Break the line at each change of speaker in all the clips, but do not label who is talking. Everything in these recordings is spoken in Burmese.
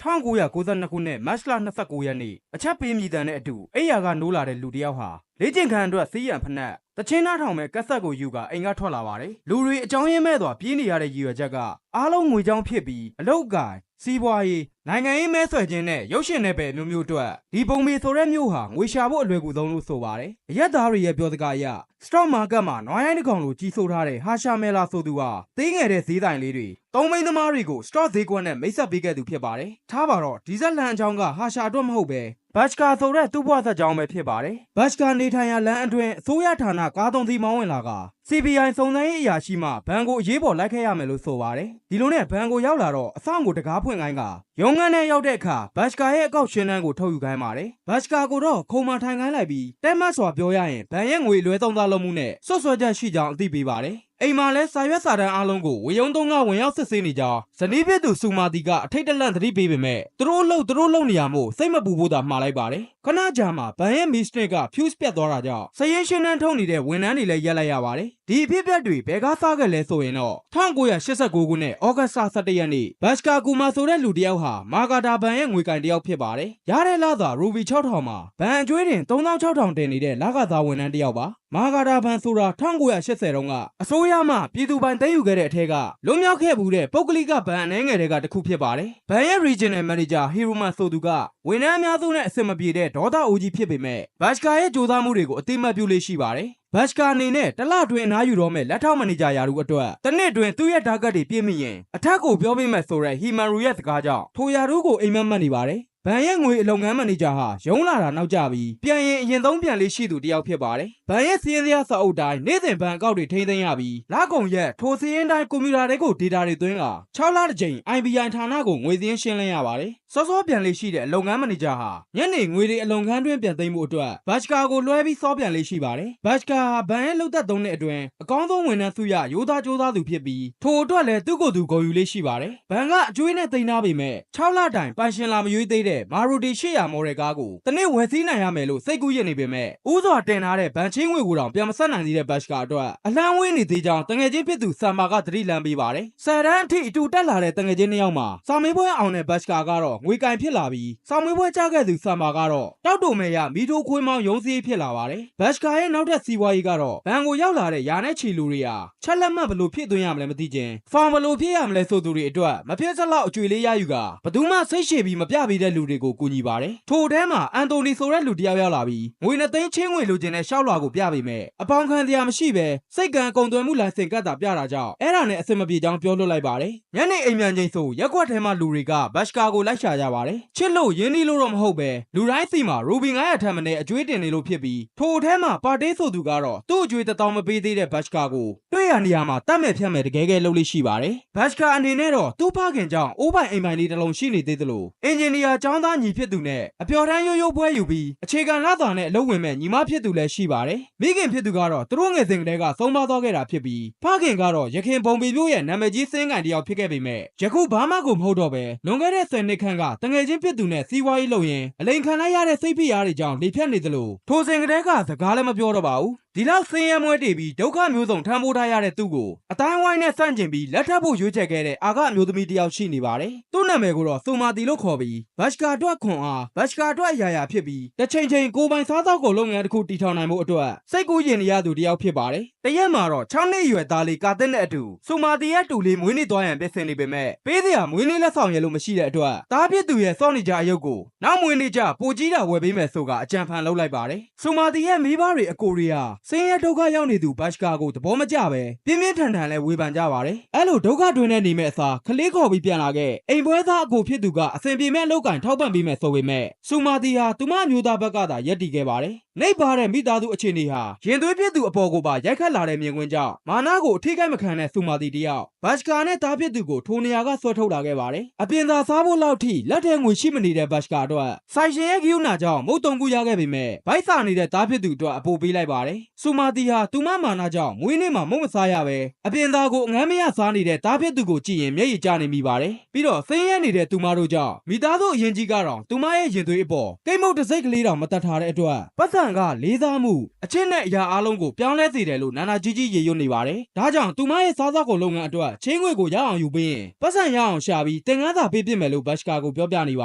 1992 ခုနှစ်မတ်လ29 ရက်နေ့အချက်ပေးမြည်တမ်းတဲ့အတူအိယာကနိုးလာတဲ့လူတစ်ယောက်ဟာလေ့ကျင့်ခန်းအတွက်စီးရန်ဖနက်တချင်းနားထောင်မဲ့ကက်ဆက်ကိုယူကအိမ်ကထွက်လာပါတယ်လူတွေအကြောင်းရင်းမဲ့စွာပြေးနေရတဲ့ရည်ရွယ်ချက်ကအားလုံးငွေကြောင်းဖြစ်ပြီးအလုပ်ကိုင်စီးပွားရေးနိုင်ငံရေးမဲဆွယ်ခြင်းနဲ့ရုပ်ရှင်နယ်ပယ်မျိုးမျိုးအတွက်ဒီပုံမေဆိုတဲ့မျိုးဟာငွေရှာဖို့အလွယ်ကူဆုံးလို့ဆိုပါတယ်အရက်သားတွေရဲ့ပြောစကားအရ stock market မှာနွားရိုင်းတစ်ကောင်လိုကြီးစိုးထားတဲ့ဟာရှာမဲလာဆိုသူဟာသေးငယ်တဲ့ဈေးဆိုင်လေးတွေသုံးမိန်းသမားတွေကို stock ဈေးကွက်နဲ့မိတ်ဆက်ပေးခဲ့သူဖြစ်ပါတယ်ထားပါတော့ဒီဇက်လန်အကြောင်းကဟာရှာအတွက်မဟုတ်ပဲဘတ်ကာဆိုတဲ့သူ့ဘဝသက်ကြောင်းပဲဖြစ်ပါတယ်ဘတ်ကာနေထိုင်ရာလမ်းအတွင်းအစိုးရဌာနကားသုံးစီးမောင်းဝင်လာက CBI စုံစမ်းရေးအရာရှိမှဘဏ်ကိုအရေးပေါ်လိုက်ခဲ့ရမယ်လို့ဆိုပါတယ်ဒီလိုနဲ့ဘဏ်ကိုရောက်လာတော့အဆောင်ကိုတကားဖွင့်ခိုင်းကရုံးခန်းထဲရောက်တဲ့အခါဘတ်ကာရဲ့အကောက်ရှင်းတန်းကိုထုတ်ယူခိုင်းပါတယ်ဘတ်ကာကိုတော့ခုံမထိုင်ခိုင်းလိုက်ပြီးတဲမတ်စွာပြောရရင်ဘဏ်ရဲ့ငွေလွဲသုံးသားလုံးမှုနဲ့ဆွတ်ဆွဲချက်ရှိကြောင်းအသိပေးပါတယ်အိမ်မှာလဲစာရွက်စာတမ်းအားလုံးကိုဝေယုံသုံးကဝင်ရောက်စစ်ဆေးနေကြောင်းဇနီးဖြစ်သူစုမာတီကအထိတ်တလန့်သတိပေးပေမဲ့သူတို့လုံနေရမို့စိတ်မပူဖို့သာမှားလိုက်ပါတယ်ခဏကြာမှဘန်ရဲ့မီစနစ်က fuse ပြတ်သွားတာကြောင့်စရင်ရှင်းနှန်းထုတ်နေတဲ့ဝန်ထမ်းတွေလည်းရက်လိုက်ရပါတယ်ဒီအဖြစ်အပျက်တွေဘယ်ကစားခဲ့လဲဆိုရင်တော့1989ခုနှစ်ဩဂတ်စ်17ရက်နေ့ဘတ်ကာကူမာဆိုတဲ့လူတစ်ယောက်ဟာမာဂါတာဘန်ရဲ့ငွေကင်တစ်ယောက်ဖြစ်ပါတယ်ရတဲ့လသာရူဘီ6000မှာဘန်အကျွေးတင်3600တင်နေတဲ့လကစားဝန်ထမ်းတစ်ယောက်ပါမာဂါတာဘန်ဆိုတာ1980တုန်းကအစိုးရမှပြည်သူပိုင်သိမ်းယူခဲ့တဲ့အထက်ကလွတ်မြောက်ခဲ့မှုတဲ့ပုဂ္ဂလိကဘဏ်အနှဲငယ်တွေကတစ်ခုဖြစ်ပါတယ်။ဘဏ်ရဲ့ Regional Manager ဟီရိုမန်ဆိုသူကဝန်ထမ်းအများစုနဲ့အဆင်မပြေတဲ့ဒေါသအိုကြီးဖြစ်ပေမဲ့ဘတ်ကာရဲ့ကြိုးစားမှုတွေကိုအသိမှတ်ပြုလေးရှိပါတယ်။ဘတ်ကာအနေနဲ့တလအတွင်းအနားယူတော့မဲ့လက်ထောက်မန်နေဂျာယာတို့အတွက်တစ်နှစ်အတွင်းသူ့ရဲ့တာဂက်တွေပြည့်မိရင်အထက်ကိုပြောပေးမယ်ဆိုတဲ့ဟီမန်ရူရဲ့စကားကြောင့်ထိုယာတို့ကိုအိမ်မက်မှတ်နေပါတယ်။ဘဏ်ရဲ့ငွေအလုပ်ငန်းမန်နေဂျာဟာရုံးလာတာနောက်ကျပြီးပြန်ရင်အရင်သုံးပြန်လေးရှိသူတယောက်ဖြစ်ပါတယ်။ဘဏ်ရဲ့စီးရင်စရာစာအုပ်တိုင်းနေ့စဉ်ဘဏ်အကောက်တွေထိန်းသိမ်းရပြီးလကုန်ရက်ထိုစီးရင်တိုင်းကွန်ပျူတာတွေကိုဒေတာတွေသွင်းက6လတစ်ကြိမ် IBI ဌာနကိုငွေစင်းရှင်းလင်းရပါတယ်။စောစောပြန်လေးရှိတဲ့အလုပ်ငန်းမန်နေဂျာဟာညနေငွေတွေအလုပ်ငန်းတွင်းပြန်သိမ်းမှုအတွက်ဘတ်ကာကိုလွှဲပြီးစောပြန်လေးရှိပါတယ်။ဘတ်ကာဟာဘဏ်ရဲ့လုပ်သက်3နှစ်အတွင်းအကောင်းဆုံးဝန်ထမ်းစုရရိုးသားကြိုးစားသူဖြစ်ပြီးထိုအတွက်လည်းသူ့ကိုယ်သူဂုဏ်ယူလေးရှိပါတယ်။ဘဏ်ကအကျွေးနဲ့သိမ်းထားပေမဲ့6လတိုင်ပိုင်ရှင်လာမရွေးသေးတဲ့မာရူတီ800မော်ဒယ်ကားကိုတနေ့ဝယ်စည်းနိုင်ရမယ်လို့စိတ်ကူးရနေပေမဲ့ဥစွာတင်ထားတဲ့ဘဏ်ချင်းငွေကိုတောင်ပြန်မဆက်နိုင်သေးတဲ့ဘတ်ကာအတွက်အလှမ်းဝေးနေသေးကြောင်းတငယ်ချင်းဖြစ်သူဆမ်မာကသတိလမ်းပေးပါတယ်။ဆယ်တန်းအထိအတူတက်လာတဲ့တငယ်ချင်း2ယောက်မှာစာမေးပွဲအောင်တဲ့ဘတ်ကာကတော့ငွေကင်ဖြစ်လာပြီးစာမေးပွဲကြားခဲ့သူဆမ်မာကတော့တောက်တုံမဲ့ရမီထိုးခွေးမောင်းရုံးစည်းဖြစ်လာပါတယ်။ဘတ်ကာရဲ့နောက်ထပ်စီးပွားရေးကတော့ဘဏ်ကိုရောက်လာတဲ့ယာနဲ့ချီလူတွေဟာချက်လက်မှတ်ဘလို့ဖြစ်သွင်းရမလဲမသိချင်းဖောင်ဘလို့ဖြစ်ရမလဲဆိုသူတွေအတွက်မဖြစ်စလောက်အကျွေလေးရယူကဘသူမှစိတ်ရှည်ပြီးမပြပေးတဲ့လူတွေကိုကူညီပါတယ်။ထိုထဲမှာအန်တိုနီဆိုတဲ့လူတစ်ယောက်ရောက်လာပြီးငွေ2သိန်းချင်းငွေလိုချင်တဲ့ရှောက်လွှာကိုပြပေမဲ့အပေါင်ခံတရားမရှိပဲစိတ်ကံကုန်သွယ်မှုလိုင်စင်ကတ်တာပြတာကြောင့်အဲ့ဒါနဲ့အဆင်မပြေကြောင်းပြောလွှတ်လိုက်ပါတယ်။ညနေအိမ်ပြန်ချိန်ဆိုရက်ကွက်ထဲမှာလူတွေကဘတ်ကာကိုလိုက်ရှာကြပါတယ်။ချစ်လို့ရင်းနှီးလို့တော့မဟုတ်ပဲလူတိုင်းစီမှာရူဘီ900ထက်မနည်းအကျွေးတင်နေလို့ဖြစ်ပြီးထိုထဲမှာပါတေးဆိုသူကတော့သူ့အကျွေး1000မပေးသေးတဲ့ဘတ်ကာကိုတွေ့ရနေရမှာတတ်မဲ့ဖြတ်မဲ့တကယ်ကဲလုပ်လို့ရှိပါတယ်။ဘတ်ကာအနေနဲ့တော့သူ့ဖခင်ကြောင့်အိုးပိုင်အိမ်ပိုင်လေးတစ်လုံးရှိနေသေးသလိုအင်ဂျင်နီယာကျောင်းသားညီဖြစ်သူနဲ့အပျော်တမ်းရိုးရိုးပွဲယူပြီးအခြေခံလသာနဲ့အလုပ်ဝင်မဲ့ညီမဖြစ်သူလည်းရှိပါတယ်။မိခင်ဖြစ်သူကတော့သူတို့ငယ်စဉ်ကတည်းကဆုံးပါသွားခဲ့တာဖြစ်ပြီးဖခင်ကတော့ရခင်ဘုံပေပြိုးရဲ့နာမည်ကြီးစင်းကန်တယောက်ဖြစ်ခဲ့ပေမဲ့ယခုဘာမှကိုမဟုတ်တော့ပဲလွန်ခဲ့တဲ့10နှစ်ခန့်ကတငယ်ချင်းဖြစ်သူနဲ့စီးပွားရေးလုပ်ရင်အလိန်ခံလိုက်ရတဲ့စိတ်ဖိအားတွေကြောင့်လေဖြတ်နေသလိုထိုစဉ်ကတည်းကစကားလည်းမပြောတော့ပါဘူး။ဒီလောက်ဆင်းရဲမွဲတေပြီးဒုက္ခမျိုးစုံထမ်းပိုးထားရတဲ့သူ့ကိုအတိုင်းဝိုင်းနဲ့ဆန့်ကျင်ပြီးလက်ထပ်ဖို့ရွေးချယ်ခဲ့တဲ့အာကအမျိုးသမီးတစ်ယောက်ရှိနေပါတယ်။သူ့နာမည်ကိုတော့ဆိုမာတီလို့ခေါ်ပြီးဘတ်ကာအတွက်ခွန်အားဘတ်ကာအတွက်အရာဖြစ်ပြီးတစ်ချိန်ချိန်ကိုပိုင်စားသောက်ကုန်လုပ်ငန်းတစ်ခုတည်ထောင်နိုင်မှုအတွက်စိတ်ကူးရင်ရသူတစ်ယောက်ဖြစ်ပါတယ်။တရက်မှာတော့6နှစ်အရွယ်သားလေးကာတက်နဲ့အတူဆိုမာတီရဲ့တူလေးမွေးနေ့သွားရန်ပြင်ဆင်နေပေမဲ့ပေးစရာမွေးနေ့လက်ဆောင်ရလို့မရှိတဲ့အတွက်သားဖြစ်သူရဲ့စောင့်နေကြအယုတ်ကိုနောက်မွေးနေ့ကျပိုကြီးတာဝယ်ပေးမယ်ဆိုကအကြံဖန်လုပ်လိုက်ပါတယ်။ဆိုမာတီရဲ့မိဘတွေအကိုတွေဟာဆင်းရဲဒုက္ခရောက်နေသူဘတ်ကာကိုသဘောမကျပဲပြင်းပြင်းထန်ထန်လဲဝေဖန်ကြပါတယ်။အဲ့လိုဒုက္ခတွင်နေမဲ့အစားခလေးခေါ်ပြီးပြန်လာခဲ့အိမ်ပွဲသားအကိုဖြစ်သူကအဆင်ပြေမဲ့အလုပ်ကိုင်ထောက်ပံ့ပေးမယ်ဆိုပေမဲ့ဆိုမာတီဟာသူမမျိုးသားဘက်ကသာရက်တည်ခဲ့ပါတယ်။နှိပ်ပါတဲ့မိသားစုအခြေအနေဟာရင်သွေးဖြစ်သူအပေါ်ကိုပါရိုက်ခတ်လာတဲ့မြင်ကွင်းကြောင့်မာနကိုအထိကိမခံတဲ့ဆိုမာတီတယောက်ဘတ်ကာနဲ့သားဖြစ်သူကိုထိုနေရာကဆွဲထုတ်လာခဲ့ပါတယ်။အပြင်သာစားဖို့လောက်ထိလက်ထဲငွေရှိမနေတဲ့ဘတ်ကာအတွက်ဆိုင်ရှင်ရဲ့ဂိူးနာကြောင့်မုတ်တုံကူရခဲ့ပေမဲ့ဗိုက်စာနေတဲ့သားဖြစ်သူအတွက်အပိုပေးလိုက်ပါတယ်။ဆိုမာတီဟာသူမမာနကြောင့်မွေးနေ့မှာမုတ်မစားရပဲအပြင်သာကိုအငမ်းမရစားနေတဲ့သားဖြစ်သူကိုကြည့်ရင်မျက်ရည်ကျနေမိပါတယ်။ပြီးတော့ဆင်းရဲနေတဲ့သူမတို့ကြောင့်မိသားစုအရင်ကြီးကတော့သူမရဲ့ရင်သွေးအပေါ်ကိတ်မုတ်တစ်စိတ်ကလေးတောင်မတတ်ထားတဲ့အတွက်ပတ်စံ ကလေးစားမှုအချစ်နဲ့အရာအလုံးကိုပြောင်းလဲစေတယ်လို့နာနာကြီးကြီးရေရွတ်နေပါတယ်ဒါကြောင့်သူမရဲ့စားသောက်ကုန်လုပ်ငန်းအတွက်ချင်းငွေကိုရအောင်ယူပေးရင်ပတ်စံရအောင်ရှာပြီးတင်ငန်းစာပေးပြမယ်လို့ဘတ်စကာကိုပြောပြနေပ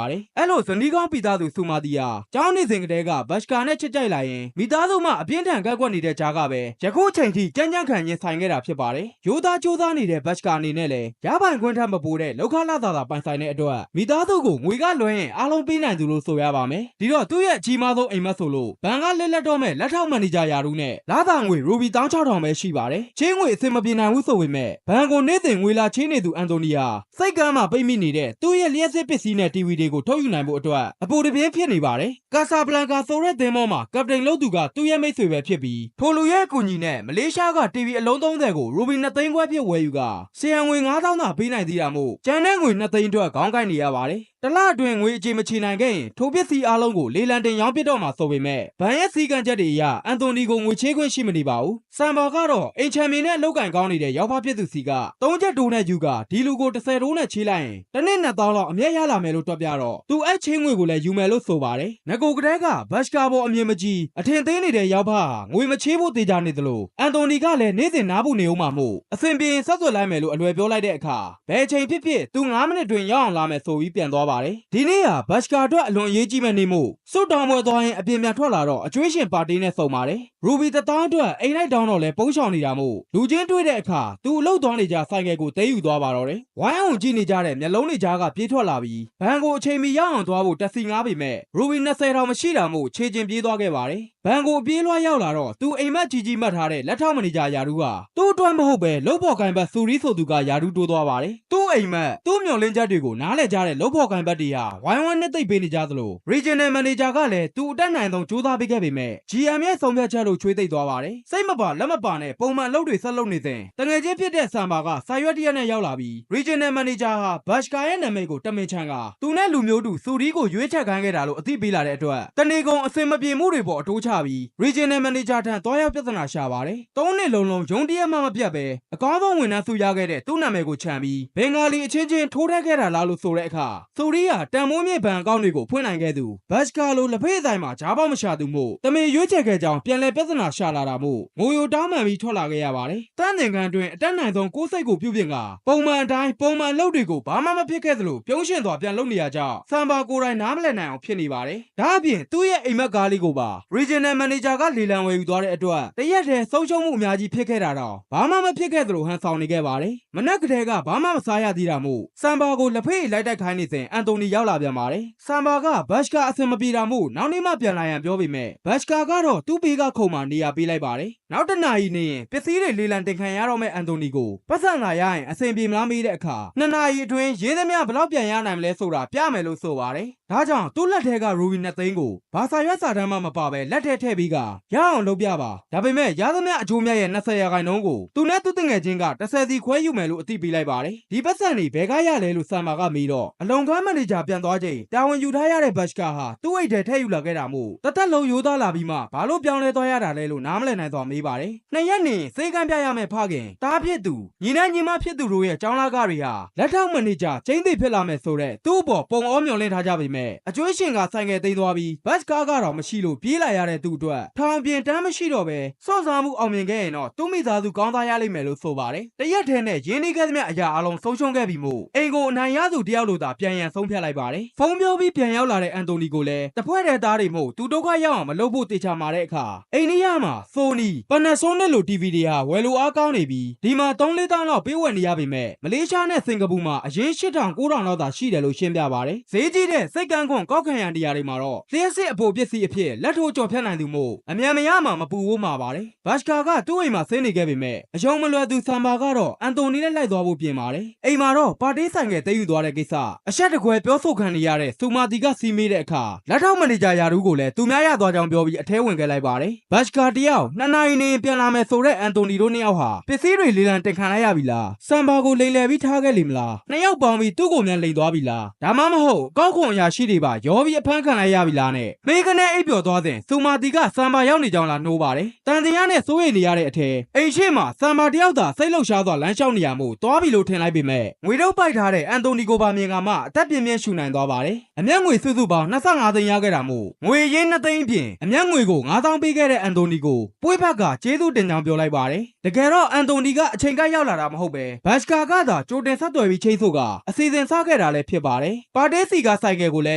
ါတယ်အဲ့လိုဇနီးကောင်းပိသားသူဆူမာတီယာကျောင်းနေစဉ်ကတည်းကဘတ်စကာနဲ့ချစ်ကြိုက်လာရင်မိသားစုမှအပြင်းထန်ကန့်ကွက်နေတဲ့ကြားကပဲယခုချိန်ထိကြမ်းကြမ်းခံရင်ဆိုင်ခဲ့တာဖြစ်ပါတယ်ရိုးသားကြိုးစားနေတဲ့ဘတ်စကာအနေနဲ့လည်းရပိုင်ခွင့်ထက်မပိုတဲ့လောက်ခလာသာပိုင်ဆိုင်တဲ့အတွက်မိသားစုကိုငွေကလွှဲရင်အားလုံးပေးနိုင်သူလို့ဆိုရပါမယ်ဒီတော့သူ့ရဲ့အကြီးမားဆုံးအိမ်မက်ဆိုလို့ဘဏ်ကလက်တော့မဲ့လက်ထောက်မန်နေဂျာယာရုနဲ့လာသာငွေရူဘီ16000ပဲရှိပါတယ်ချင်းငွေအစင်မပြေနိုင်ဘူးဆိုပေမဲ့ဘဏ်ကိုနေ့စဉ်ငွေလာချင်းနေသူအန်တိုနီယာစိတ်ကမ်းမှာပိတ်မိနေတဲ့သူ့ရဲ့လျှက်စစ်ပစ္စည်းနဲ့တီဗီတွေကိုထုတ်ယူနိုင်ဖို့အတွက်အပူတပြင်းဖြစ်နေပါတယ်ကာဆာဘလန်ကာဆိုတဲ့သင်းမောမှာကပတိန်လုပ်သူကသူ့ရဲ့မိတ်ဆွေပဲဖြစ်ပြီးထိုလူရဲ့အကူအညီနဲ့မလေးရှားကတီဗီအလုံး30ကိုရူဘီ2သိန်းခွဲဖြစ်ဝယ်ယူကဆီယံငွေ9000သာပေးနိုင်သေးတာမို့ကျန်တဲ့ငွေ2သိန်းအတွက်ခေါင်းကိုက်နေရပါတယ်တလအတွင်းငွေအကြေမချေနိုင်ခဲ့ရင်ထိုပစ္စည်းအားလုံးကိုလေလံတင်ရောင်းပစ်တော့မှာဆိုပေမဲ့ဘဏ်ရဲ့စီကံချက်တွေအရအန်တိုနီကိုငွေချေးခွင့်ရှိမနေပါဘူးဆမ်ဘာကတော့အိမ်ချမ်းမြေနဲ့လောက်ကင်ကောင်းနေတဲ့ရောက်ဖဖြစ်သူစီက3ချက်တိုးနဲ့ယူကဒီလူကို10တိုးနဲ့ချေးလိုက်ရင်တစ်နှစ်2000လောက်အမြတ်ရလာမယ်လို့တွက်ပြတော့သူအဲ့ချင်းငွေကိုလည်းယူမယ်လို့ဆိုပါတယ်ငကိုကတဲ့ကဘတ်စကာပေါ်အမြင်မကြီးအထင်သေးနေတဲ့ရောက်ဖဟာငွေမချေးဖို့တေချာနေသလိုအန်တိုနီကလည်းနေ့စဉ်နားဖို့နေဦးမှာမို့အဆင်ပြေဆက်သွယ်လိုက်မယ်လို့အလွယ်ပြောလိုက်တဲ့အခါဘယ်ချိန်ဖြစ်ဖြစ်သူ9မိနစ်တွင်ရောက်အောင်လာမယ်ဆိုပြီးပြန်သွားပါတယ်ဒီနေ့ဟာဘတ်စကာအတွက်အလွန်အရေးကြီးမဲ့နေ့မို့စွတ်တောင်းပွဲသွားရင်အပြင်ပြန်ထွက်လာတော့အကျွေးရှင်ပါတီနဲ့ဆုံပါတယ်ရူဘီ1000အတွက်အိမ်လိုက်တောင်းတော့လဲပုံးရှောင်နေတာမို့လူချင်းတွေ့တဲ့အခါသူအလုပ်သွားနေကြဆိုင်ကယ်ကိုတဲယူသွားပါတော့တယ်ဝိုင်းအောင်ကြည့်နေကြတဲ့မျက်လုံးတွေကြားကပြေးထွက်လာပြီးဘန်ကိုအချိန်မီရောက်အောင်သွားဖို့တက်စီငားပေမဲ့ရူဘီ20တောင်မရှိတာမို့ခြေကျင်ပြေးသွားခဲ့ပါတယ်ဘန်ကိုပြေးလွှားရောက်လာတော့သူအိမ်မက်ကြီးကြီးမှတ်ထားတဲ့လက်ထောက်မန်နေဂျာယာရုကသူ့အတွက်မဟုတ်ပဲလုပ်ဖော်ကိုင်ဘတ်စူရီဆိုသူကယာရုတိုးသွားပါတယ်သူ့အိမ်မက်သူ့မျော်လင့်ချက်တွေကိုနားလည်ကြတဲ့လုပ်ဖော်ကိုင်ဘတ်တွေဟာဝိုင်းဝန်းနဲ့သိပ်ပေးနေကြသလို Regional Manager ကလည်းသူ့အတက်နိုင်ဆုံးစူးစမ်းပေးခဲ့ပေမဲ့ GM ရဲ့ဆုံးဖြတ်ချက်လို့ချွေးသိပ်သွားပါတယ်စိတ်မပါလက်မပါနဲ့ပုံမှန်အလုပ်တွေဆက်လုပ်နေစဉ်တငယ်ချင်းဖြစ်တဲ့ဆမ်ဘာကစာရွက်တရက်နဲ့ရောက်လာပြီး Regional Manager ဟာဘတ်စကာရဲ့နာမည်ကိုတမင်ချန်ကသူနဲ့လူမျိုးတူစူရီကိုရွေးချယ်ခိုင်းခဲ့တာလို့အသိပေးလာတဲ့အတွက်တနေကုန်အစင်မပြေမှုတွေပေါ်အတိုးချပြီး Regional Manager ထံသွားရောက်ပြဿနာရှာပါတယ်၃နှစ်လုံးလုံးရုံးတရက်မှမပြတ်ပဲအကောင်းဆုံးဝန်ထမ်းစုရခဲ့တဲ့သူ့နာမည်ကိုချန်ပြီးဘင်္ဂါလီအချင်းချင်းထိုးထက်ခဲ့တာလားလို့ဆိုတဲ့အခါစူရီဟာတန်မိုးမြေဘဏ်အကောင့်တွေကိုဖွင့်နိုင်ခဲ့သူဘတ်စကာလိုလက်ဖေးဆိုင်မှာဂျားပေါက်မရှာသူမို့တမင်ရွေးချယ်ခဲ့ကြောင်းပြန်လည်ပြဿနာရှာလာတာမို့ငိုယိုတောင်းပန်ပြီးထွက်လာခဲ့ရပါတယ်တန်းတင်ခန်းတွင်အတက်နိုင်ဆုံးကိုယ်စိတ်ကိုပြုပြင်ကပုံမှန်အတိုင်းပုံမှန်လုပ်တွေကိုဘာမှမဖြစ်ခဲ့သလိုပြုံးရှင်သွားပြန်လုပ်နေရကြောင်းဆမ်ဘာကိုယ်တိုင်နားမလည်နိုင်အောင်ဖြစ်နေပါတယ်ဒါအပြင်သူ့ရဲ့အိမ်မက်ကားလေးကိုပါ Regional Manager ကလေလံဝယ်ယူသွားတဲ့အတွက်တရက်တည်းဆုံးရှုံးမှုအများကြီးဖြစ်ခဲ့တာတော့ဘာမှမဖြစ်ခဲ့သလိုဟန်ဆောင်နေခဲ့ပါတယ်မနက်ကတည်းကဘာမှမစားရသေးတာမို့ဆမ်ဘာကိုလက်ဖေးလိုက်တိုက်ခိုင်းနေစဉ်အန်တိုနီရောက်လာပြန်ပါတယ်ဆမ်ဘာကဘတ်စကာအဆင်မပြေတာမို့နောက်နေ့မှပြန်လာရန်ပြောပေမဲ့ဘတ်စကာကတော့သူ့ဘေးကခုံမှာနေရာပေးလိုက်ပါတယ်နောက်တစ်နာရီနေရင်ပစ္စည်းတွေလေလံတင်ခံရတော့မဲ့အန်တိုနီကိုပတ်စံလာရရင်အဆင်ပြေမလားမေးတဲ့အခါ2နာရီအတွင်းရင်းသမျှဘယ်လောက်ပြန်ရနိုင်မလဲဆိုတာပြမယ်လို့ဆိုပါတယ်ဒါကြောင့်သူ့လက်ထဲကရူဘီ2သိန်းကိုဘာသာရွက်စာတမ်းမှမပါပဲလက်ထဲထည့်ပြီးကရအောင်လုပ်ပြပါဒါပေမဲ့ရသမျှအကျိုးမြတ်ရဲ့20%ကိုသူနဲ့သူ့တငယ်ချင်းက10စီခွဲယူမယ်လို့အသိပေးလိုက်ပါတယ်ဒီပတ်စံတွေဘယ်ကရလဲလို့ဆမ်မာကမေးတော့အလုံကမ်းမန်နေဂျာပြန်သွားချိန်တာဝန်ယူထားရတဲ့ဘတ်စကာဟာသူ့အိတ်ထဲထည့်ယူလာခဲ့တာမို့တသက်လုံးရိုးသားလာပြီးမှဘာလို့ပြောင်းလဲသွားရတာလဲလို့နားမလည်နိုင်သွားမေးပါတယ်2ရက်နေစေကမ်းပြရမယ့်ဖခင်တားဖြစ်သူညီနဲ့ညီမဖြစ်သူတို့ရဲ့ចောင်းလာကတွေဟာလက်ထောက်မန်နေဂျာကျင်းသိဖြစ်လာမယ်ဆိုတဲ့သူ့အပေါ်ပုံအောမျောလင့်ထားကြပေမဲ့အကျွေးရှင်ကဆိုင်ကယ်သိမ်းသွားပြီးဘတ်စကာကတော့မရှိလို့ပြေးလာရတဲ့သူ့အတွက်ထောင်ပြင်တန်းမရှိတော့ပဲစော့စားမှုအောင်မြင်ခဲ့ရင်တော့သူ့မိသားစုကောင်းသားရလိမ့်မယ်လို့ဆိုပါတယ်တရက်ထဲနဲ့ရင်းနှီးခဲ့သမျှအရာအလုံးဆုံးရှုံးခဲ့ပြီမို့အိမ်ကိုအနိုင်ရသူတယောက်လိုသာပြန်ရန်ဆုံးဖြတ်လိုက်ပါတယ်ဖုန်းပြောပြီးပြန်ရောက်လာတဲ့အန်တိုနီကိုလည်းတဖွဲ့တဲ့သားတွေမို့သူဒုက္ခရောက်အောင်မလုပ်ဖို့တေချာမာတဲ့အခါအိန္ဒိယမှာဆိုနီပနာဆိုနစ်လို TV တွေဟာဝယ်လိုအားကောင်းနေပြီးဒီမှာ3-4တောင်းလောက်ပေးဝယ်နေရပေမဲ့မလေးရှားနဲ့စင်ကာပူမှာအရင်8,000-9,000လောက်သာရှိတယ်လို့ရှင်းပြပါတယ်ဈေးကြီးတဲ့စိတ်ကန်းခွန်ကောက်ခံရန်တရားတွေမှာတော့လျှက်စစ်အဖို့ပစ္စည်းအဖြစ်လက်ထိုးကြော်ဖြတ်နိုင်သူမို့အမြန်မရမှာမပူဝိုးမှာပါတယ်ဘတ်စကာကသူ့အိမ်မှာဆင်းနေခဲ့ပေမဲ့အယုံမလွယ်သူဆမ်ဘာကတော့အန်တိုနီနဲ့လိုက်သွားဖို့ပြင်ပါတယ်အိမ်မှာတော့ပါတီးဆိုင်ကသိမ်းယူသွားတဲ့ကိစ္စအဆက်တကွဲပြောဆိုခံနေရတဲ့စူမာတီကစီးမေးတဲ့အခါလက်ထောက်မန်နေဂျာယာရုကိုလည်းသူများရသွားကြောင်းပြောပြီးအထဲဝင်ခဲ့လိုက်ပါတယ်ဘတ်စကာတယောက်2နာရီနေပြန်လာမယ်ဆိုတဲ့အန်တိုနီတို့2ယောက်ဟာပစ္စည်းတွေလေလံတင်ခံလိုက်ရပြီလားဆမ်ဘာကိုလိမ်လည်ပြီးထားခဲ့လိမ့်မလား2ယောက်ပေါင်းပြီးသူ့ကိုမြန်လိမ်သွားပြီလားဒါမှမဟုတ်ကောက်ခွန်အရာရှိတွေပါရောပြီးအဖမ်းခံလိုက်ရပြီလားနဲ့မေကနေအိပ်ပျော်သွားစဉ်စူမာတီကဆမ်ဘာရောက်နေကြောင်းလားနှိုးပါတယ်တန်တရားနဲ့စိုးရိမ်နေရတဲ့အထဲအိမ်ရှိမှာဆမ်ဘာတယောက်သာစိတ်လှုပ်ရှားသွားလမ်းလျှောက်နေရမို့သွားပြီလို့ထင်လိုက်ပေမဲ့ငွေတော့ပိုက်ထားတဲ့အန်တိုနီကိုပါမြင်ကမှအသက်ပြ ပြင်းပြင်းရှူနိုင်သွားပါတယ်အမျက်ငွေစုစုပေါင်း25သိန်းရခဲ့တာမို့ငွေရင်း2သိန်းအပြင်အမျက်ငွေကို9000ပေးခဲ့တဲ့အန်တိုနီကိုပွေးဖက်ကကျေးဇူးတင်ကြောင်းပြောလိုက်ပါတယ်တကယ်တော့အန်တိုနီကအချိန်ကရောက်လာတာမဟုတ်ပဲဘတ်စကာကသာကြိုတင်ဆက်သွယ်ပြီးချိတ်ဆို့ကအစီအစဉ်စခဲ့တာလည်းဖြစ်ပါတယ်ပါတေးစီကဆိုင်ကယ်ကိုလည်